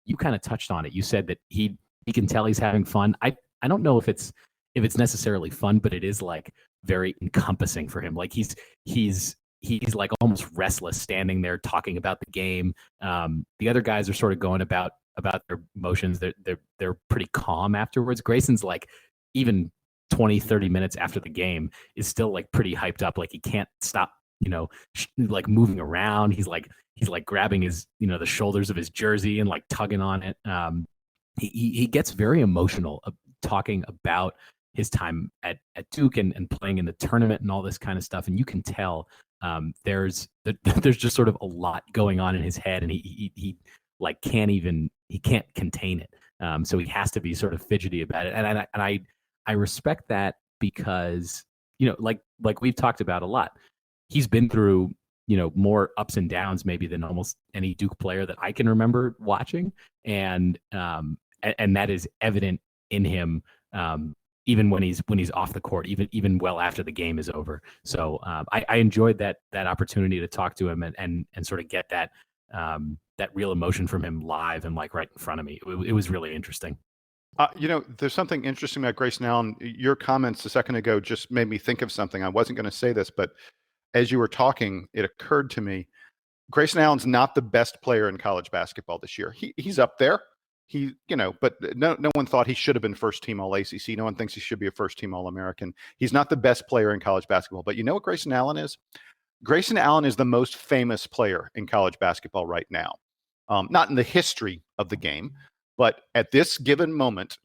you kind of touched on it. You said that he can tell he's having fun. I don't know if it's necessarily fun, but it is like very encompassing for him. Like he's like almost restless standing there talking about the game. The other guys are sort of going about their emotions. They're pretty calm afterwards. Grayson's like, even 20, 30 minutes after the game, is still like pretty hyped up. Like he can't stop, like moving around. He's like grabbing his, the shoulders of his jersey and like tugging on it. He gets very emotional talking about his time at Duke and playing in the tournament and all this kind of stuff. And you can tell there's just sort of a lot going on in his head, and he like can't contain it. So he has to be sort of fidgety about it. And I respect that, because, like we've talked about a lot, he's been through, more ups and downs maybe than almost any Duke player that I can remember watching. And that is evident in him, even when he's off the court, even well after the game is over. So I enjoyed that opportunity to talk to him and sort of get that real emotion from him live and like right in front of me. It was really interesting. There's something interesting about Grayson Allen. Your comments a second ago just made me think of something. I wasn't going to say this, but as you were talking, it occurred to me. Grayson Allen's not the best player in college basketball this year. He's up there. But no one thought he should have been first team All ACC. No one thinks he should be a first team All American. He's not the best player in college basketball. But you know what Grayson Allen is? Grayson Allen is the most famous player in college basketball right now. Not in the history of the game, but at this given moment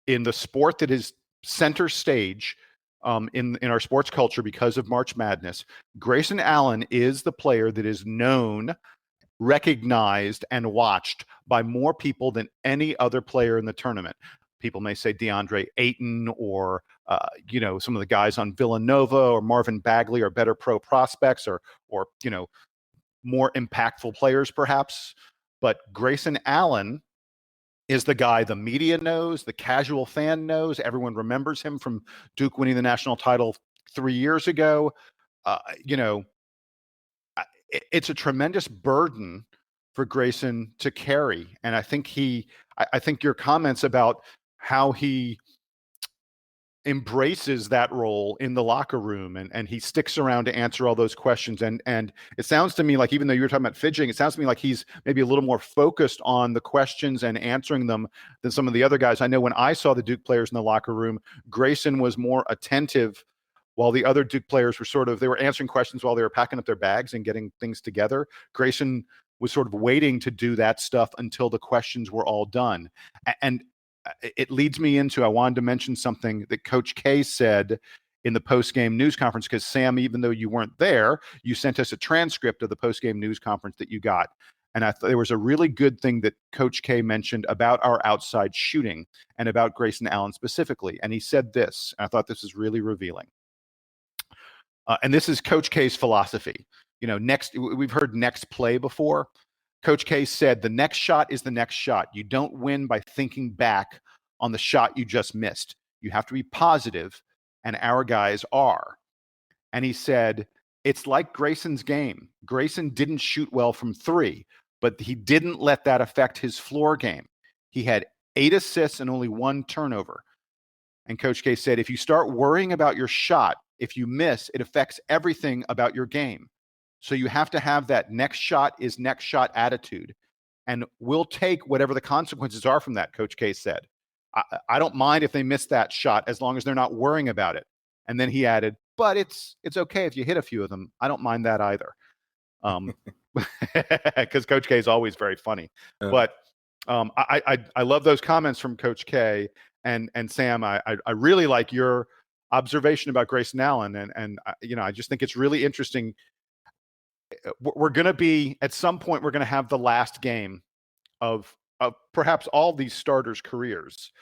in the sport that is center stage in our sports culture because of March Madness, Grayson Allen is the player that is known, recognized, and watched by more people than any other player in the tournament. People may say DeAndre Ayton or some of the guys on Villanova or Marvin Bagley are better pro prospects or more impactful players perhaps. But Grayson Allen is the guy the media knows, the casual fan knows. Everyone remembers him from Duke winning the national title 3 years ago. It's a tremendous burden for Grayson to carry. And I think I think your comments about how he embraces that role in the locker room and he sticks around to answer all those questions. And it sounds to me like, even though you were talking about fidgeting, it sounds to me like he's maybe a little more focused on the questions and answering them than some of the other guys. I know when I saw the Duke players in the locker room, Grayson was more attentive, while the other Duke players were they were answering questions while they were packing up their bags and getting things together. Grayson was sort of waiting to do that stuff until the questions were all done. And it leads me into, I wanted to mention something that Coach K said in the post-game news conference, because Sam, even though you weren't there, you sent us a transcript of the post-game news conference that you got. And I thought there was a really good thing that Coach K mentioned about our outside shooting and about Grayson Allen specifically. And he said this, and I thought this is really revealing. And this is Coach K's philosophy. We've heard next play before. Coach K said, the next shot is the next shot. You don't win by thinking back on the shot you just missed. You have to be positive, and our guys are. And he said, it's like Grayson's game. Grayson didn't shoot well from three, but he didn't let that affect his floor game. He had 8 assists and only 1 turnover. And Coach K said, if you start worrying about your shot, if you miss, it affects everything about your game. So you have to have that next shot is next shot attitude. And we'll take whatever the consequences are from that, Coach K said. I don't mind if they miss that shot as long as they're not worrying about it. And then he added, but it's okay if you hit a few of them. I don't mind that either. Because Coach K is always very funny. But I love those comments from Coach K. And Sam, I really like your observation about Grayson Allen. And I just think it's really interesting. We're going to be, at some point, we're going to have the last game of perhaps all these starters' careers,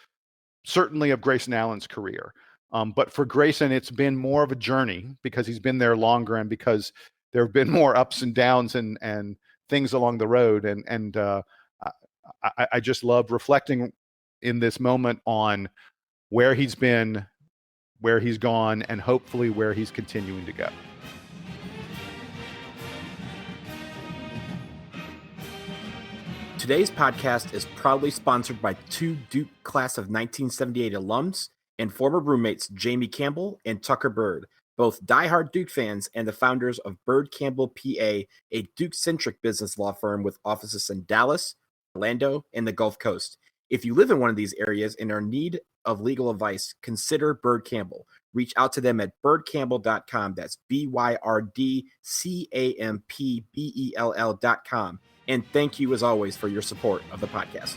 certainly of Grayson Allen's career. But for Grayson, it's been more of a journey because he's been there longer and because there have been more ups and downs and things along the road. And I just love reflecting in this moment on where he's been, where he's gone, and hopefully where he's continuing to go. Today's podcast is proudly sponsored by two Duke class of 1978 alums and former roommates Jamie Campbell and Tucker Bird, both diehard Duke fans and the founders of Bird Campbell PA, a Duke-centric business law firm with offices in Dallas, Orlando, and the Gulf Coast. If you live in one of these areas and are in need of legal advice, consider Bird Campbell. Reach out to them at birdcampbell.com. That's BYRDCAMPBELL.com. And thank you, as always, for your support of the podcast.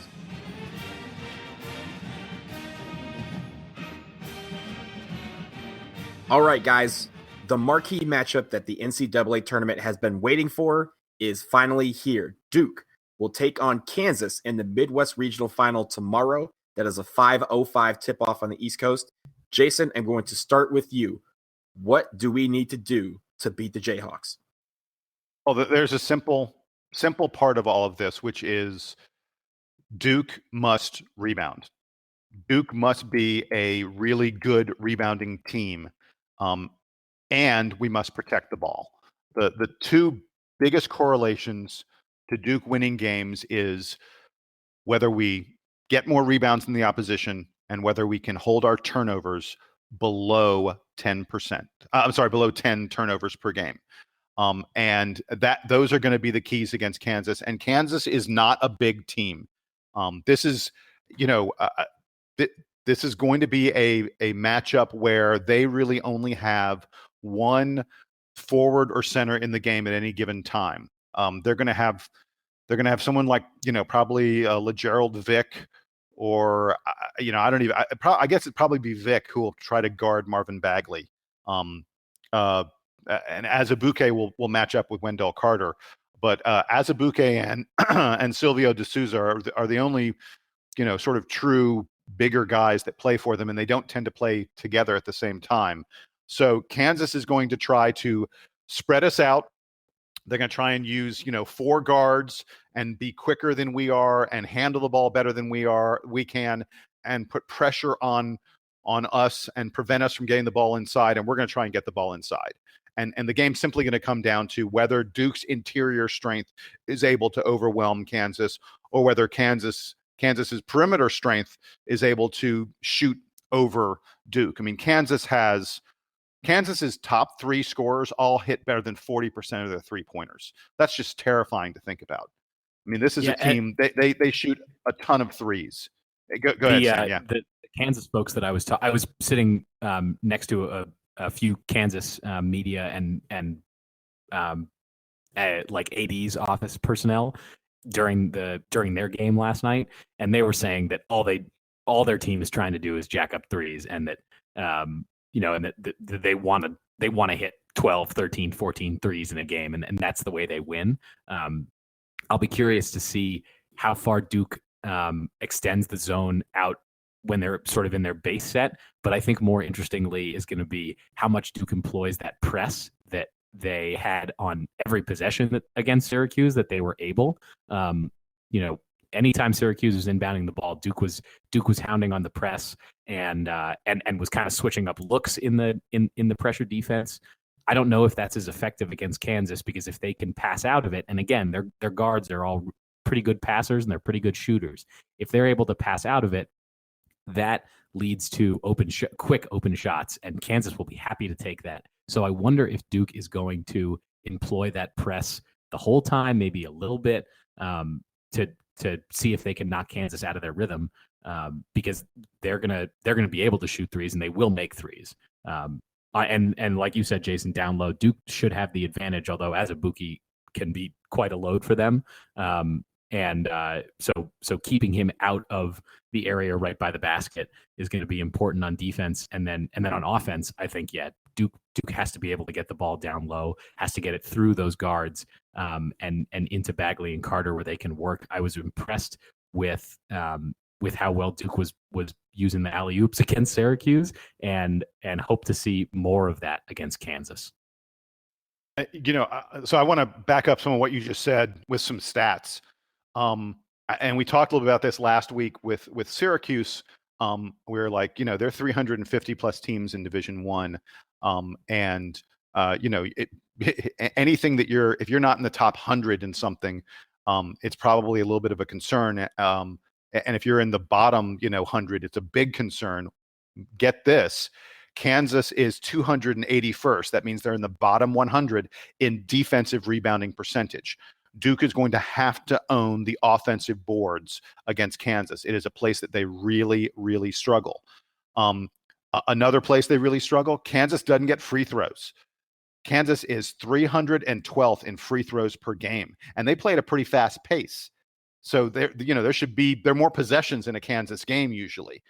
All right, guys, the marquee matchup that the NCAA tournament has been waiting for is finally here. Duke will take on Kansas in the Midwest Regional Final tomorrow. That is a 5:05 tip-off on the East Coast. Jason, I'm going to start with you. What do we need to do to beat the Jayhawks? Well, there's a simple part of all of this, which is Duke must rebound. Duke must be a really good rebounding team, and we must protect the ball. The two biggest correlations to Duke winning games is whether we get more rebounds than the opposition and whether we can hold our turnovers below 10%. Below 10 turnovers per game. And those are going to be the keys against Kansas. And Kansas is not a big team. This is going to be a matchup where they really only have one forward or center in the game at any given time. They're going to have someone like probably LeGerald Vick, or I guess it'd probably be Vick who will try to guard Marvin Bagley. And Azubuike will match up with Wendell Carter, but Azubuike and Silvio De Souza are the only sort of true bigger guys that play for them, and they don't tend to play together at the same time. So Kansas is going to try to spread us out. They're going to try and use four guards and be quicker than we are and handle the ball better than we can, and put pressure on us and prevent us from getting the ball inside. And we're going to try and get the ball inside. And the game's simply going to come down to whether Duke's interior strength is able to overwhelm Kansas, or whether Kansas's perimeter strength is able to shoot over Duke. I mean, Kansas's top three scorers all hit better than 40% of their three-pointers. That's just terrifying to think about. I mean, this is a team, they shoot a ton of threes. Go ahead, Sam, yeah. The Kansas folks that I was sitting next to a few Kansas media and like AD's office personnel during their game last night, and they were saying that all their team is trying to do is jack up threes, and that and that they want to hit 12, 13, 14 threes in a game, and that's the way they win. I'll be curious to see how far Duke extends the zone out when they're sort of in their base set. But I think more interestingly is going to be how much Duke employs that press that they had on every possession against Syracuse, that they were able. Anytime Syracuse was inbounding the ball, Duke was hounding on the press and was kind of switching up looks in the pressure defense. I don't know if that's as effective against Kansas, because if they can pass out of it, and again, their guards are all pretty good passers and they're pretty good shooters. If they're able to pass out of it, that leads to quick open shots, and Kansas will be happy to take that. So I wonder if Duke is going to employ that press the whole time, maybe a little bit, to see if they can knock Kansas out of their rhythm, because they're gonna be able to shoot threes, and they will make threes. And like you said, Jason, down low, Duke should have the advantage, although Azubuike can be quite a load for them. So keeping him out of the area right by the basket is going to be important on defense. And then on offense, I think, Duke has to be able to get the ball down low, has to get it through those guards, and into Bagley and Carter where they can work. I was impressed with how well Duke was using the alley oops against Syracuse, and hope to see more of that against Kansas. So I want to back up some of what you just said with some stats. And we talked a little bit about this last week with Syracuse. We're like, they're 350 plus teams in Division One, and anything that if you're not in the top 100 in something, it's probably a little bit of a concern. And if you're in the bottom, 100, it's a big concern. Get this. Kansas is 281st. That means they're in the bottom 100 in defensive rebounding percentage. Duke is going to have to own the offensive boards against Kansas. It is a place that they really, really struggle. Another place they really struggle, Kansas doesn't get free throws. Kansas is 312th in free throws per game, and they play at a pretty fast pace. So there are more possessions in a Kansas game usually.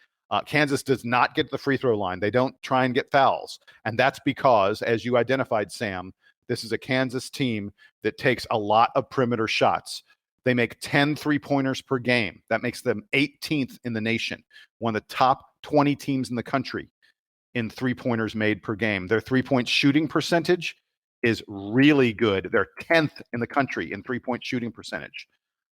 Kansas does not get the free throw line. They don't try and get fouls. And that's because, as you identified, Sam, this is a Kansas team that takes a lot of perimeter shots. They make 10 3-pointers per game. That makes them 18th in the nation, one of the top 20 teams in the country in 3-pointers made per game. Their 3-point shooting percentage is really good. They're 10th in the country in 3-point shooting percentage.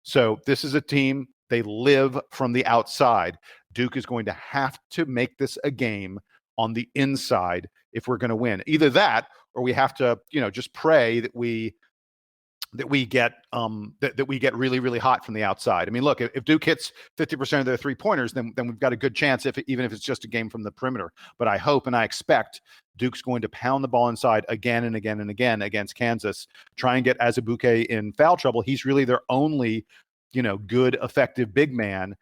So this is a team, they live from the outside. Duke is going to have to make this a game on the inside if we're going to win. Either that, or we have to, just pray that we get really, really hot from the outside. I mean, look, if Duke hits 50% of their 3-pointers, then we've got a good chance, even if it's just a game from the perimeter. But I hope and I expect Duke's going to pound the ball inside again and again and again against Kansas, try and get Azubuike in foul trouble. He's really their only good, effective big man.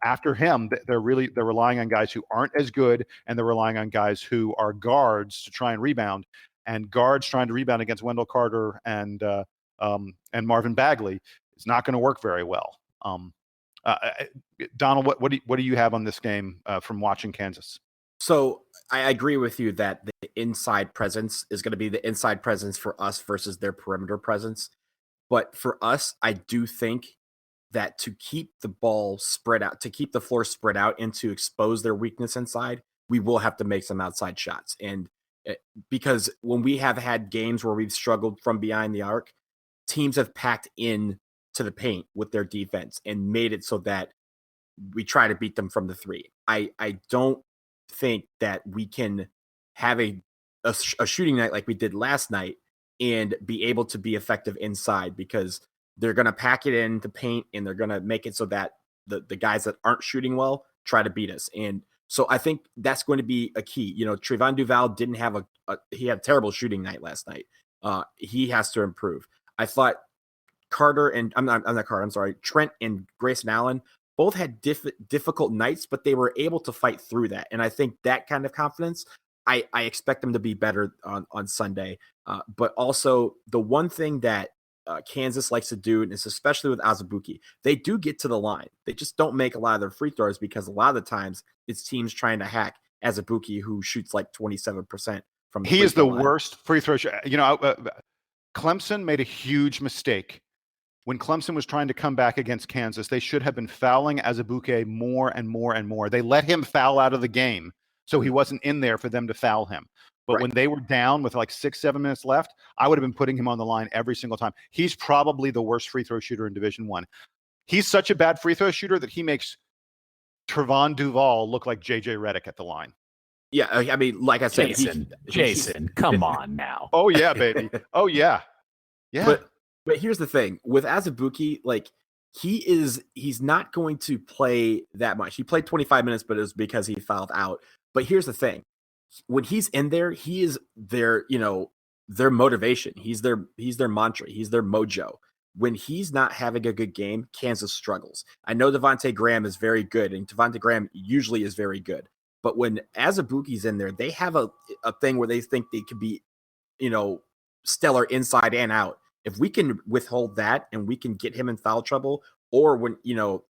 After him, they're relying on guys who aren't as good, and they're relying on guys who are guards to try and rebound. And guards trying to rebound against Wendell Carter and Marvin Bagley is not going to work very well. Donald, what do you have on this game from watching Kansas? So I agree with you that the inside presence is going to be the inside presence for us versus their perimeter presence. But for us, I do think that to keep the ball spread out, to keep the floor spread out and to expose their weakness inside, we will have to make some outside shots. And because when we have had games where we've struggled from behind the arc, teams have packed in to the paint with their defense and made it so that we try to beat them from the three. I don't think that we can have a shooting night like we did last night and be able to be effective inside, because they're going to pack it in the paint and they're going to make it so that the guys that aren't shooting well try to beat us. And so I think that's going to be a key. Trevon Duval didn't have he had a terrible shooting night last night. He has to improve. I thought Trent and Grayson Allen both had difficult nights, but they were able to fight through that. And I think that kind of confidence, I expect them to be better on Sunday. But also the one thing that Kansas likes to do, and it's especially with Azubuike, they do get to the line. They just don't make a lot of their free throws because a lot of the times it's teams trying to hack Azubuike, who shoots like 27% from. He is the worst free throw shot. Clemson made a huge mistake when Clemson was trying to come back against Kansas. They should have been fouling Azubuike more and more and more. They let him foul out of the game, so he wasn't in there for them to foul him. But when they were down with like 6-7 minutes left, I would have been putting him on the line every single time. He's probably the worst free throw shooter in Division I. He's such a bad free throw shooter that he makes Trevon Duval look like JJ Redick at the line. Yeah, I mean, like I said, Jason, come on now. Oh yeah, baby. Oh yeah, yeah. But here's the thing with Azubuike, like he's not going to play that much. He played 25 minutes, but it was because he fouled out. But here's the thing. When he's in there, he is their motivation. He's their mantra. He's their mojo. When he's not having a good game, Kansas struggles. I know Devontae Graham is very good, and Devontae Graham usually is very good. But when Azubuike's in there, they have a thing where they think they could be, stellar inside and out. If we can withhold that and we can get him in foul trouble, or when,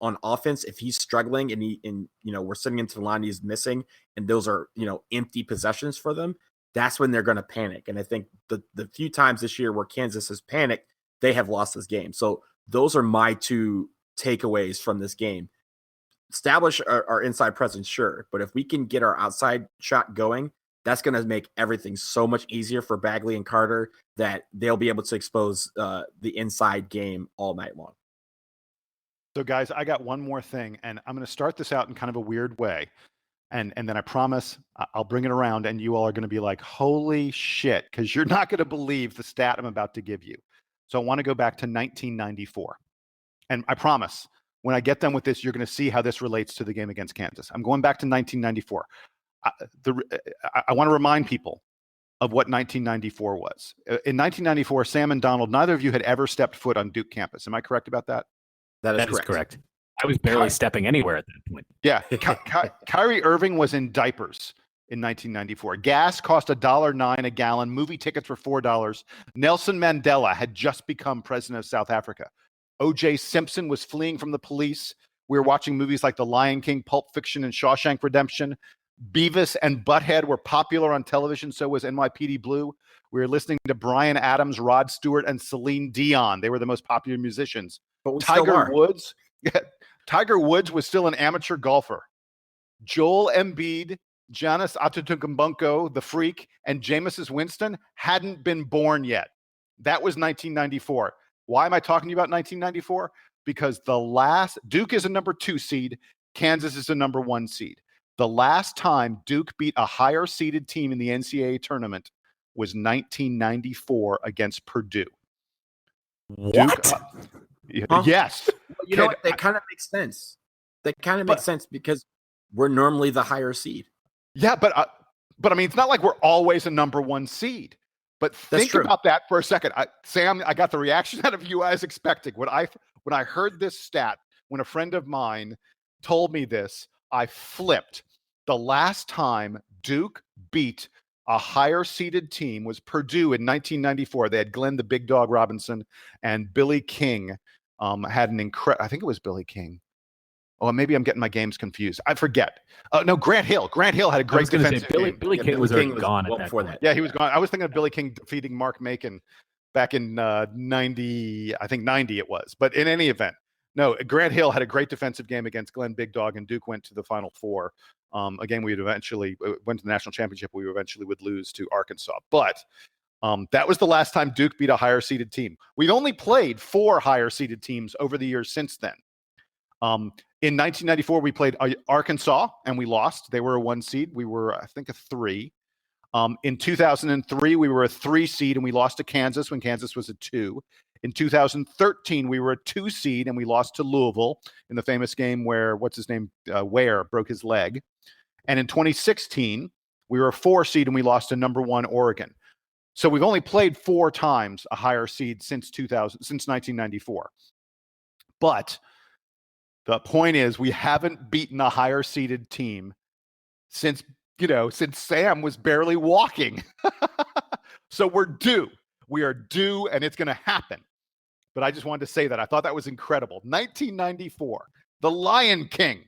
on offense, if he's struggling and we're sitting into the line, he's missing, and those are, empty possessions for them, that's when they're going to panic. And I think the few times this year where Kansas has panicked, they have lost this game. So those are my two takeaways from this game. Establish our inside presence, sure, but if we can get our outside shot going, that's going to make everything so much easier for Bagley and Carter that they'll be able to expose the inside game all night long. So, guys, I got one more thing, and I'm going to start this out in kind of a weird way. And then I promise I'll bring it around, and you all are going to be like, holy shit, because you're not going to believe the stat I'm about to give you. So I want to go back to 1994. And I promise, when I get done with this, you're going to see how this relates to the game against Kansas. I'm going back to 1994. I want to remind people of what 1994 was. In 1994, Sam and Donald, neither of you had ever stepped foot on Duke campus. Am I correct about that? That is correct. I was barely stepping anywhere at that point. Yeah. Kyrie Irving was in diapers in 1994. Gas cost $1.09 a gallon. Movie tickets were $4. Nelson Mandela had just become president of South Africa. O.J. Simpson was fleeing from the police. We were watching movies like The Lion King, Pulp Fiction, and Shawshank Redemption. Beavis and Butthead were popular on television. So was NYPD Blue. We were listening to Bryan Adams, Rod Stewart, and Celine Dion. They were the most popular musicians. But Tiger Woods was still an amateur golfer. Joel Embiid, Giannis Antetokounmpo, the Freak, and Jameis Winston hadn't been born yet. That was 1994. Why am I talking to you about 1994? Because Duke is a number 2 seed. Kansas is a number 1 seed. The last time Duke beat a higher seeded team in the NCAA tournament was 1994 against Purdue. What? Duke, yes. You know what? That kind of makes sense. Makes sense because we're normally the higher seed. Yeah, but I mean, it's not like we're always a number 1 seed. But think about that for a second. Sam, I got the reaction out of you I was expecting. When I heard this stat, when a friend of mine told me this, I flipped. The last time Duke beat a higher seeded team was Purdue in 1994. They had Glenn the Big Dog Robinson and Billy King had an incredible, I think it was Billy King. Oh, maybe I'm getting my games confused. I forget. No, Grant Hill. Grant Hill had a great defensive game. Billy King was already gone before that. Yeah, he was gone. I was thinking of Billy King defeating Mark Macon back in 90, I think 90 it was. But in any event, no, Grant Hill had a great defensive game against Glenn Big Dog, and Duke went to the Final Four. Again, we would eventually went to the national championship. We eventually would lose to Arkansas. But that was the last time Duke beat a higher seeded team. We've only played 4 higher seeded teams over the years since then. In 1994, we played Arkansas and we lost. They were a 1 seed. We were, I think, a 3. In 2003, we were a 3 seed and we lost to Kansas when Kansas was a 2. In 2013, we were a 2 seed and we lost to Louisville in the famous game where, Ware broke his leg. And in 2016, we were a 4 seed and we lost to number 1 Oregon. So we've only played 4 times a higher seed since 1994. But the point is, we haven't beaten a higher seeded team since Sam was barely walking. So we're due. We are due, and it's going to happen. But I just wanted to say that. I thought that was incredible. 1994, the Lion King.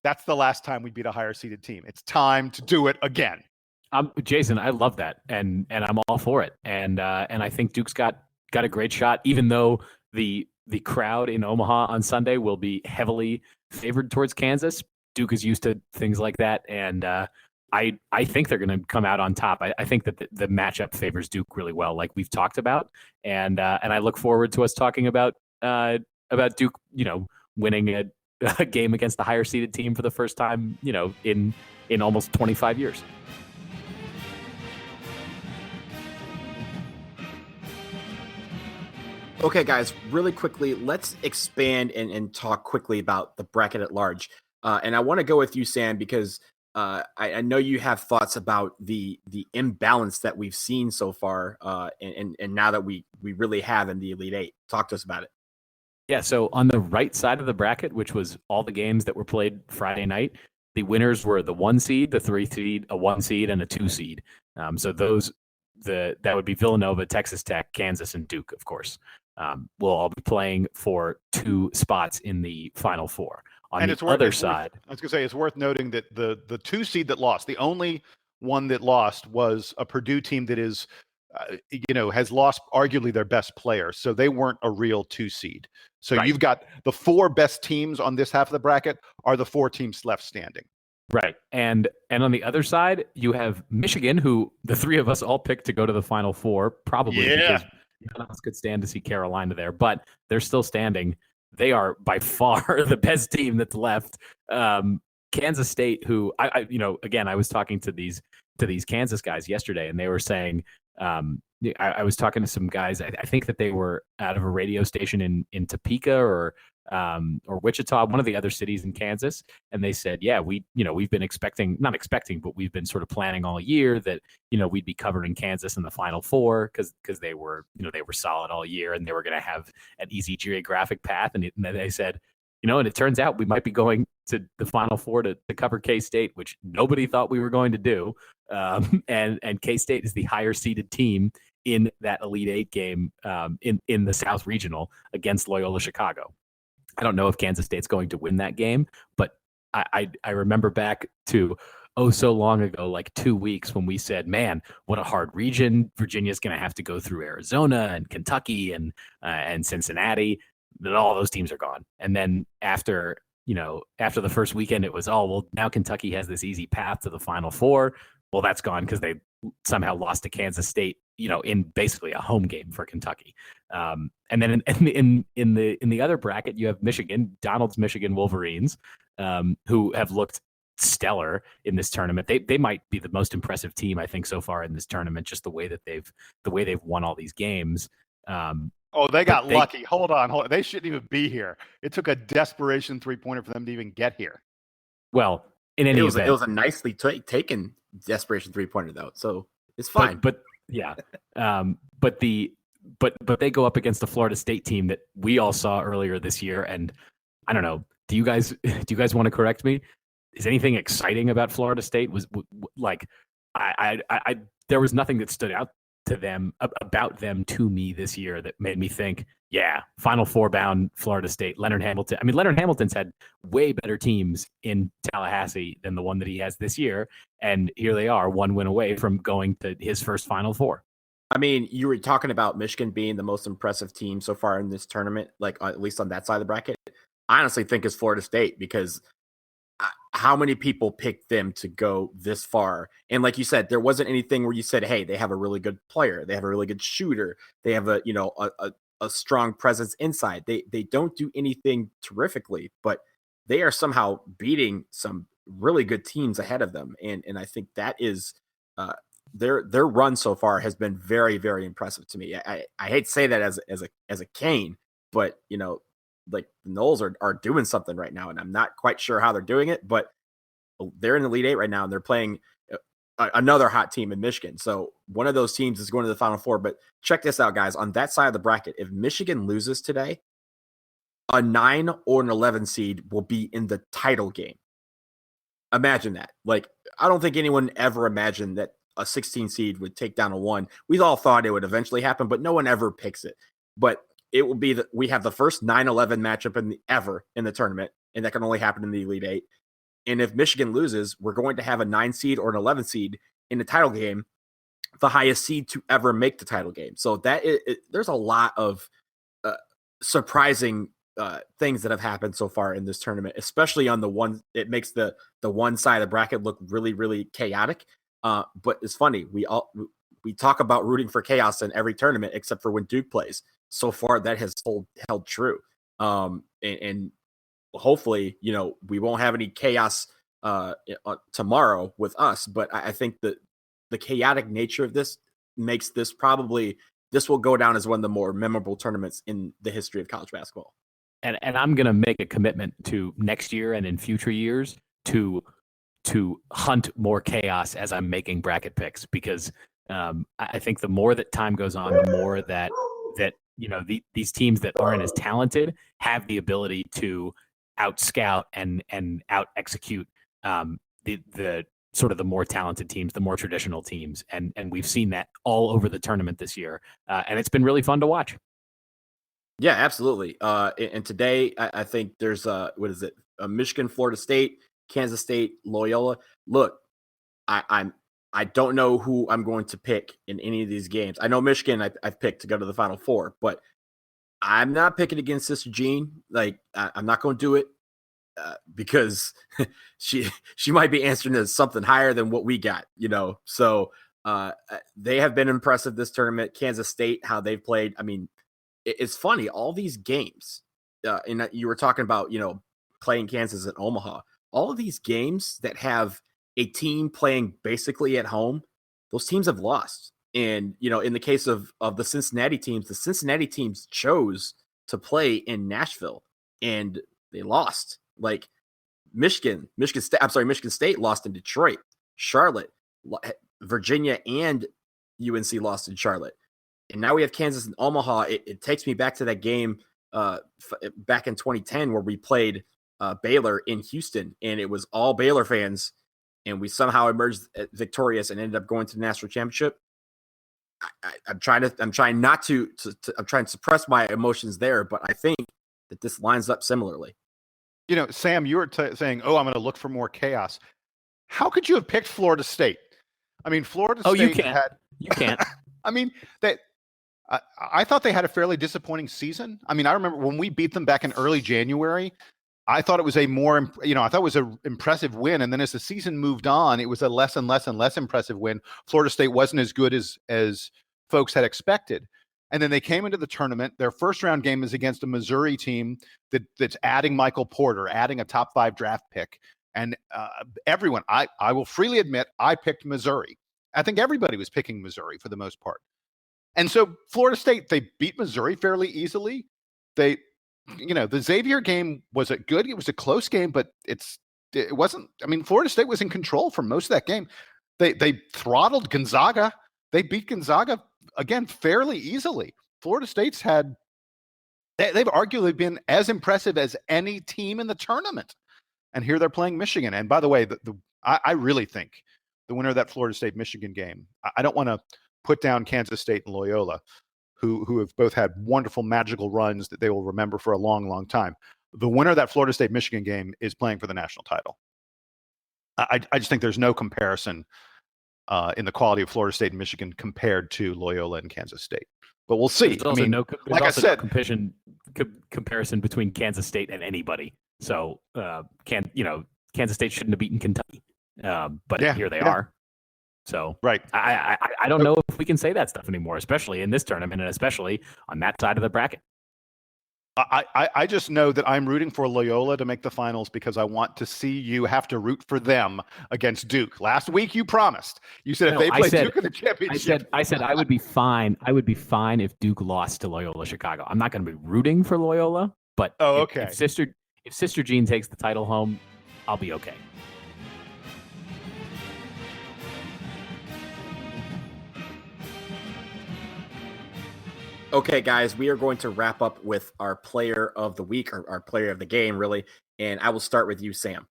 That's the last time we beat a higher seeded team. It's time to do it again. Jason, I love that, and I'm all for it. And I think Duke's got a great shot, even though the crowd in Omaha on Sunday will be heavily favored towards Kansas. Duke is used to things like that, and I think they're going to come out on top. I think that the matchup favors Duke really well, like we've talked about, and I look forward to us talking about Duke, winning a game against the higher seeded team for the first time, in almost 25 years. Okay, guys, really quickly, let's expand and talk quickly about the bracket at large. And I want to go with you, Sam, because I know you have thoughts about the imbalance that we've seen so far, and now that we really have in the Elite Eight. Talk to us about it. Yeah, so on the right side of the bracket, which was all the games that were played Friday night, the winners were the 1 seed, the 3 seed, a 1 seed, and a 2 seed. So that would be Villanova, Texas Tech, Kansas, and Duke, of course. We'll all be playing for 2 spots in the Final Four. On the other side, I was going to say, it's worth noting that the 2 seed that lost, the only one that lost was a Purdue team that is has lost arguably their best player. So they weren't a real 2 seed. So Right. you've got the 4 best teams on this half of the bracket are the 4 teams left standing. Right. And on the other side, you have Michigan, who the 3 of us all picked to go to the Final Four, probably because none of us could stand to see Carolina there, but they're still standing. They are by far the best team that's left. Kansas State, who again, I was talking to these Kansas guys yesterday, and they were saying, I was talking to some guys. I think that they were out of a radio station in Topeka or Wichita, one of the other cities in Kansas, and they said, yeah, we've been not expecting, but we've been sort of planning all year that we'd be covering Kansas in the Final Four because they were solid all year and they were going to have an easy geographic path, and they said, and it turns out we might be going to the Final Four to cover K-State, which nobody thought we were going to do. And K-State is the higher seeded team in that Elite Eight game in the South Regional against Loyola Chicago. I don't know if Kansas State's going to win that game, but I remember back to so long ago, like 2 weeks, when we said, man, what a hard region. Virginia's going to have to go through Arizona and Kentucky and Cincinnati. Then all those teams are gone. And then after the first weekend, it was, now Kentucky has this easy path to the Final Four. Well, that's gone because they somehow lost to Kansas State, in basically a home game for Kentucky. And then in the other bracket, you have Michigan, Donald's Michigan Wolverines, who have looked stellar in this tournament. They might be the most impressive team, I think, so far in this tournament, just the way they've won all these games. They got lucky. Hold on. They shouldn't even be here. It took a desperation 3-pointer for them to even get here. Well, in any event, it was a nicely taken desperation 3-pointer though, so it's fine. But yeah, but they go up against the Florida State team that we all saw earlier this year, and I don't know. Do you guys want to correct me? Is anything exciting about Florida State? Was like there was nothing that stood out about them to me this year that made me think, yeah, Final Four bound Florida State. Leonard Hamilton. I mean, Leonard Hamilton's had way better teams in Tallahassee than the one that he has this year, and here they are, 1 win away from going to his first Final Four. I mean, you were talking about Michigan being the most impressive team so far in this tournament, like at least on that side of the bracket. I honestly think it's Florida State, because how many people picked them to go this far? And like you said, there wasn't anything where you said, hey, they have a really good player, they have a really good shooter, they have a strong presence inside. They don't do anything terrifically, but they are somehow beating some really good teams ahead of them. And I think that is their run so far has been very, very impressive to me. I hate to say that as a Cane, but like the Noles are doing something right now, and I'm not quite sure how they're doing it, but they're in the Elite Eight right now, and they're playing another hot team in Michigan. So one of those teams is going to the Final Four. But check this out, guys. On that side of the bracket, if Michigan loses today, a 9 or an 11 seed will be in the title game. Imagine that. Like, I don't think anyone ever imagined that a 16 seed would take down a 1. We all thought it would eventually happen, but no one ever picks it. But it will be that we have the first 9-11 matchup ever in the tournament, and that can only happen in the Elite Eight. And if Michigan loses, we're going to have a 9 seed or an 11 seed in the title game, the highest seed to ever make the title game. So there's a lot of surprising things that have happened so far in this tournament, especially on the one. It makes the one side of the bracket look really, really chaotic. But it's funny. We talk about rooting for chaos in every tournament except for when Duke plays. So far, that has held true. And hopefully, we won't have any chaos tomorrow with us. But I think that the chaotic nature of this makes this will go down as one of the more memorable tournaments in the history of college basketball. And I'm going to make a commitment to next year and in future years to hunt more chaos as I'm making bracket picks, because I think the more that time goes on, the more that these teams that aren't as talented have the ability to out scout and out execute the sort of the more talented teams, the more traditional teams, and we've seen that all over the tournament this year, and it's been really fun to watch. Yeah, absolutely. And today I think there's Michigan, Florida State, Kansas State, Loyola. Look, I'm I don't know who I'm going to pick in any of these games. I know Michigan I've picked to go to the Final Four, but I'm not picking against Sister Jean. Like, I'm not going to do it because she might be answering to something higher than what we got, So they have been impressive this tournament. Kansas State, how they've played. I mean, it's funny. All these games, and you were talking about, playing Kansas at Omaha. All of these games that have a team playing basically at home, those teams have lost. And, in the case of the Cincinnati teams chose to play in Nashville and they lost. Like Michigan State lost in Detroit, Charlotte, Virginia, and UNC lost in Charlotte. And now we have Kansas and Omaha. It takes me back to that game back in 2010 where we played Baylor in Houston, and it was all Baylor fans, and we somehow emerged victorious and ended up going to the national championship. I'm trying to suppress my emotions there, but I think that this lines up similarly. Sam, you were saying, "Oh, I'm going to look for more chaos." How could you have picked Florida State? I mean, Florida State. You can't. You can't. I mean, I thought they had a fairly disappointing season. I mean, I remember when we beat them back in early January. I thought it was I thought it was an impressive win. And then as the season moved on, it was a less and less and less impressive win. Florida State wasn't as good as folks had expected. And then they came into the tournament. Their first round game is against a Missouri team that's adding Michael Porter, adding a top 5 draft pick. And everyone, I will freely admit, I picked Missouri. I think everybody was picking Missouri for the most part. And so Florida State, they beat Missouri fairly easily. The Xavier game was it was a close game, but it wasn't. I mean, Florida State was in control for most of that game. They throttled Gonzaga. They beat Gonzaga again fairly easily. Florida State's they've arguably been as impressive as any team in the tournament. And here they're playing Michigan. And by the way, I really think the winner of that Florida State Michigan game. I don't want to put down Kansas State and Loyola, who have both had wonderful magical runs that they will remember for a long, long time. The winner of that Florida State Michigan game is playing for the national title. I just think there's no comparison in the quality of Florida State and Michigan compared to Loyola and Kansas State. But we'll see. There's also no comparison between Kansas State and anybody. So Kansas State shouldn't have beaten Kentucky, but here they are. So right, I don't know if we can say that stuff anymore, especially in this tournament and especially on that side of the bracket. I just know that I'm rooting for Loyola to make the finals because I want to see you have to root for them against Duke. Last week you promised. You said if they play Duke in the championship. I said I would be fine. I would be fine if Duke lost to Loyola Chicago. I'm not going to be rooting for Loyola, but if Sister Jean takes the title home, I'll be okay. Okay, guys, we are going to wrap up with our player of the week, or our player of the game, really. And I will start with you, Sam.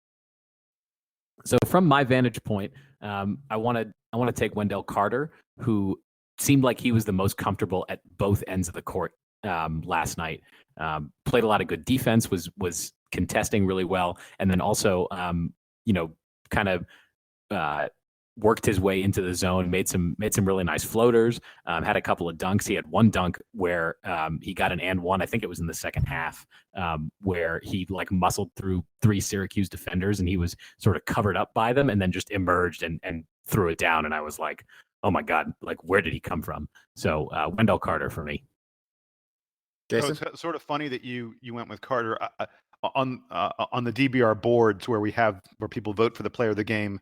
So from my vantage point, I want to take Wendell Carter, who seemed like he was the most comfortable at both ends of the court last night. Played a lot of good defense, was contesting really well, and then also kind of worked his way into the zone, made some really nice floaters, had a couple of dunks. He had one dunk where he got an and one, I think it was in the second half, where he like muscled through 3 Syracuse defenders and he was sort of covered up by them and then just emerged and threw it down. And I was like, oh my God, like where did he come from? So Wendell Carter for me. Jason? So it's sort of funny that you went with Carter. On the DBR boards where people vote for the player of the game,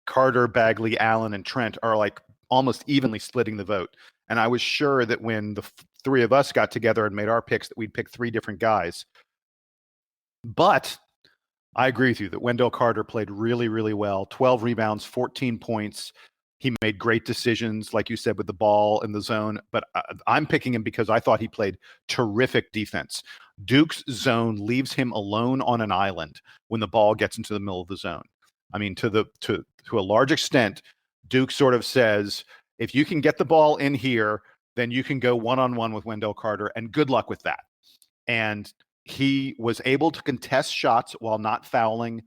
Carter, Bagley, Allen, and Trent are like almost evenly splitting the vote. And I was sure that when the 3 of us got together and made our picks that we'd pick 3 different guys. But I agree with you that Wendell Carter played really, really well. 12 rebounds, 14 points. He made great decisions, like you said, with the ball in the zone. But I'm picking him because I thought he played terrific defense. Duke's zone leaves him alone on an island when the ball gets into the middle of the zone. I mean, to a large extent, Duke sort of says, if you can get the ball in here, then you can go one-on-one with Wendell Carter, and good luck with that. And he was able to contest shots while not fouling.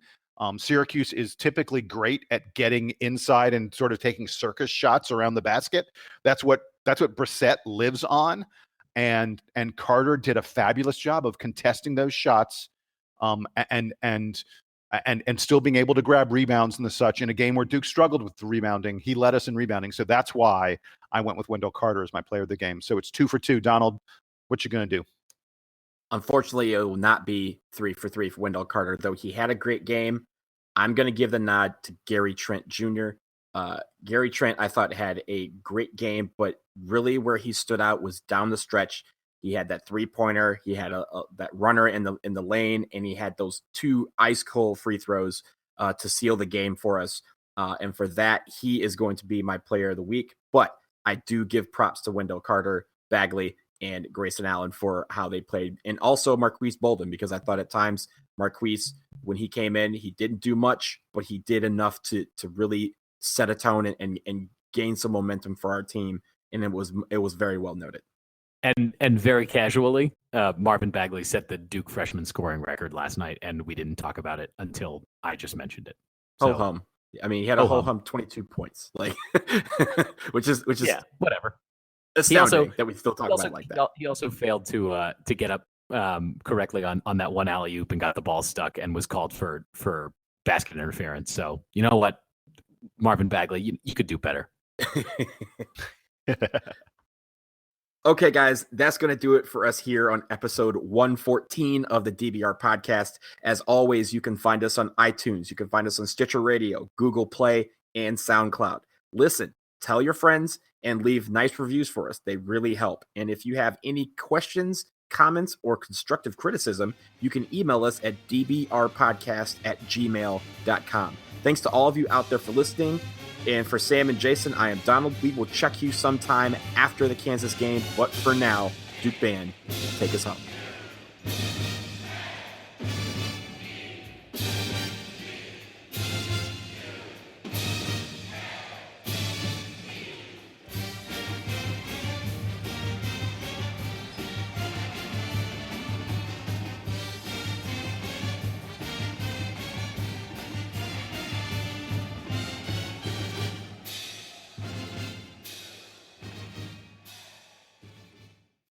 Syracuse is typically great at getting inside and sort of taking circus shots around the basket. That's what Brissett lives on. And Carter did a fabulous job of contesting those shots, and still being able to grab rebounds and the such in a game where Duke struggled with the rebounding. He led us in rebounding, so that's why I went with Wendell Carter as my player of the game. So it's 2 for 2. Donald, what you gonna do? Unfortunately, it will not be 3 for 3 for Wendell Carter, though he had a great game. I'm going to give the nod to Gary Trent Jr. Gary Trent, I thought, had a great game, but really where he stood out was down the stretch. He had that 3-pointer, he had that runner in the lane, and he had those 2 ice cold free throws to seal the game for us. And for that, he is going to be my player of the week. But I do give props to Wendell Carter, Bagley, and Grayson Allen for how they played. And also Marquise Bolden, because I thought at times Marquise, when he came in, he didn't do much, but he did enough to really set a tone and gain some momentum for our team. And it was very well noted. And very casually, Marvin Bagley set the Duke freshman scoring record last night, and we didn't talk about it until I just mentioned it. Ho hum. I mean, he had a ho hum 22 points, like which is yeah, whatever. Astounding that we still talk about it like that. He also failed to get up correctly on that one alley oop and got the ball stuck and was called for basket interference. So you know what, Marvin Bagley, you could do better. Okay, guys, that's going to do it for us here on episode 114 of the DBR Podcast. As always, you can find us on iTunes. You can find us on Stitcher Radio, Google Play, and SoundCloud. Listen, tell your friends, and leave nice reviews for us. They really help. And if you have any questions, comments, or constructive criticism, you can email us at dbrpodcast@gmail.com. Thanks to all of you out there for listening. And for Sam and Jason, I am Donald. We will check you sometime after the Kansas game. But for now, Duke Band, take us home.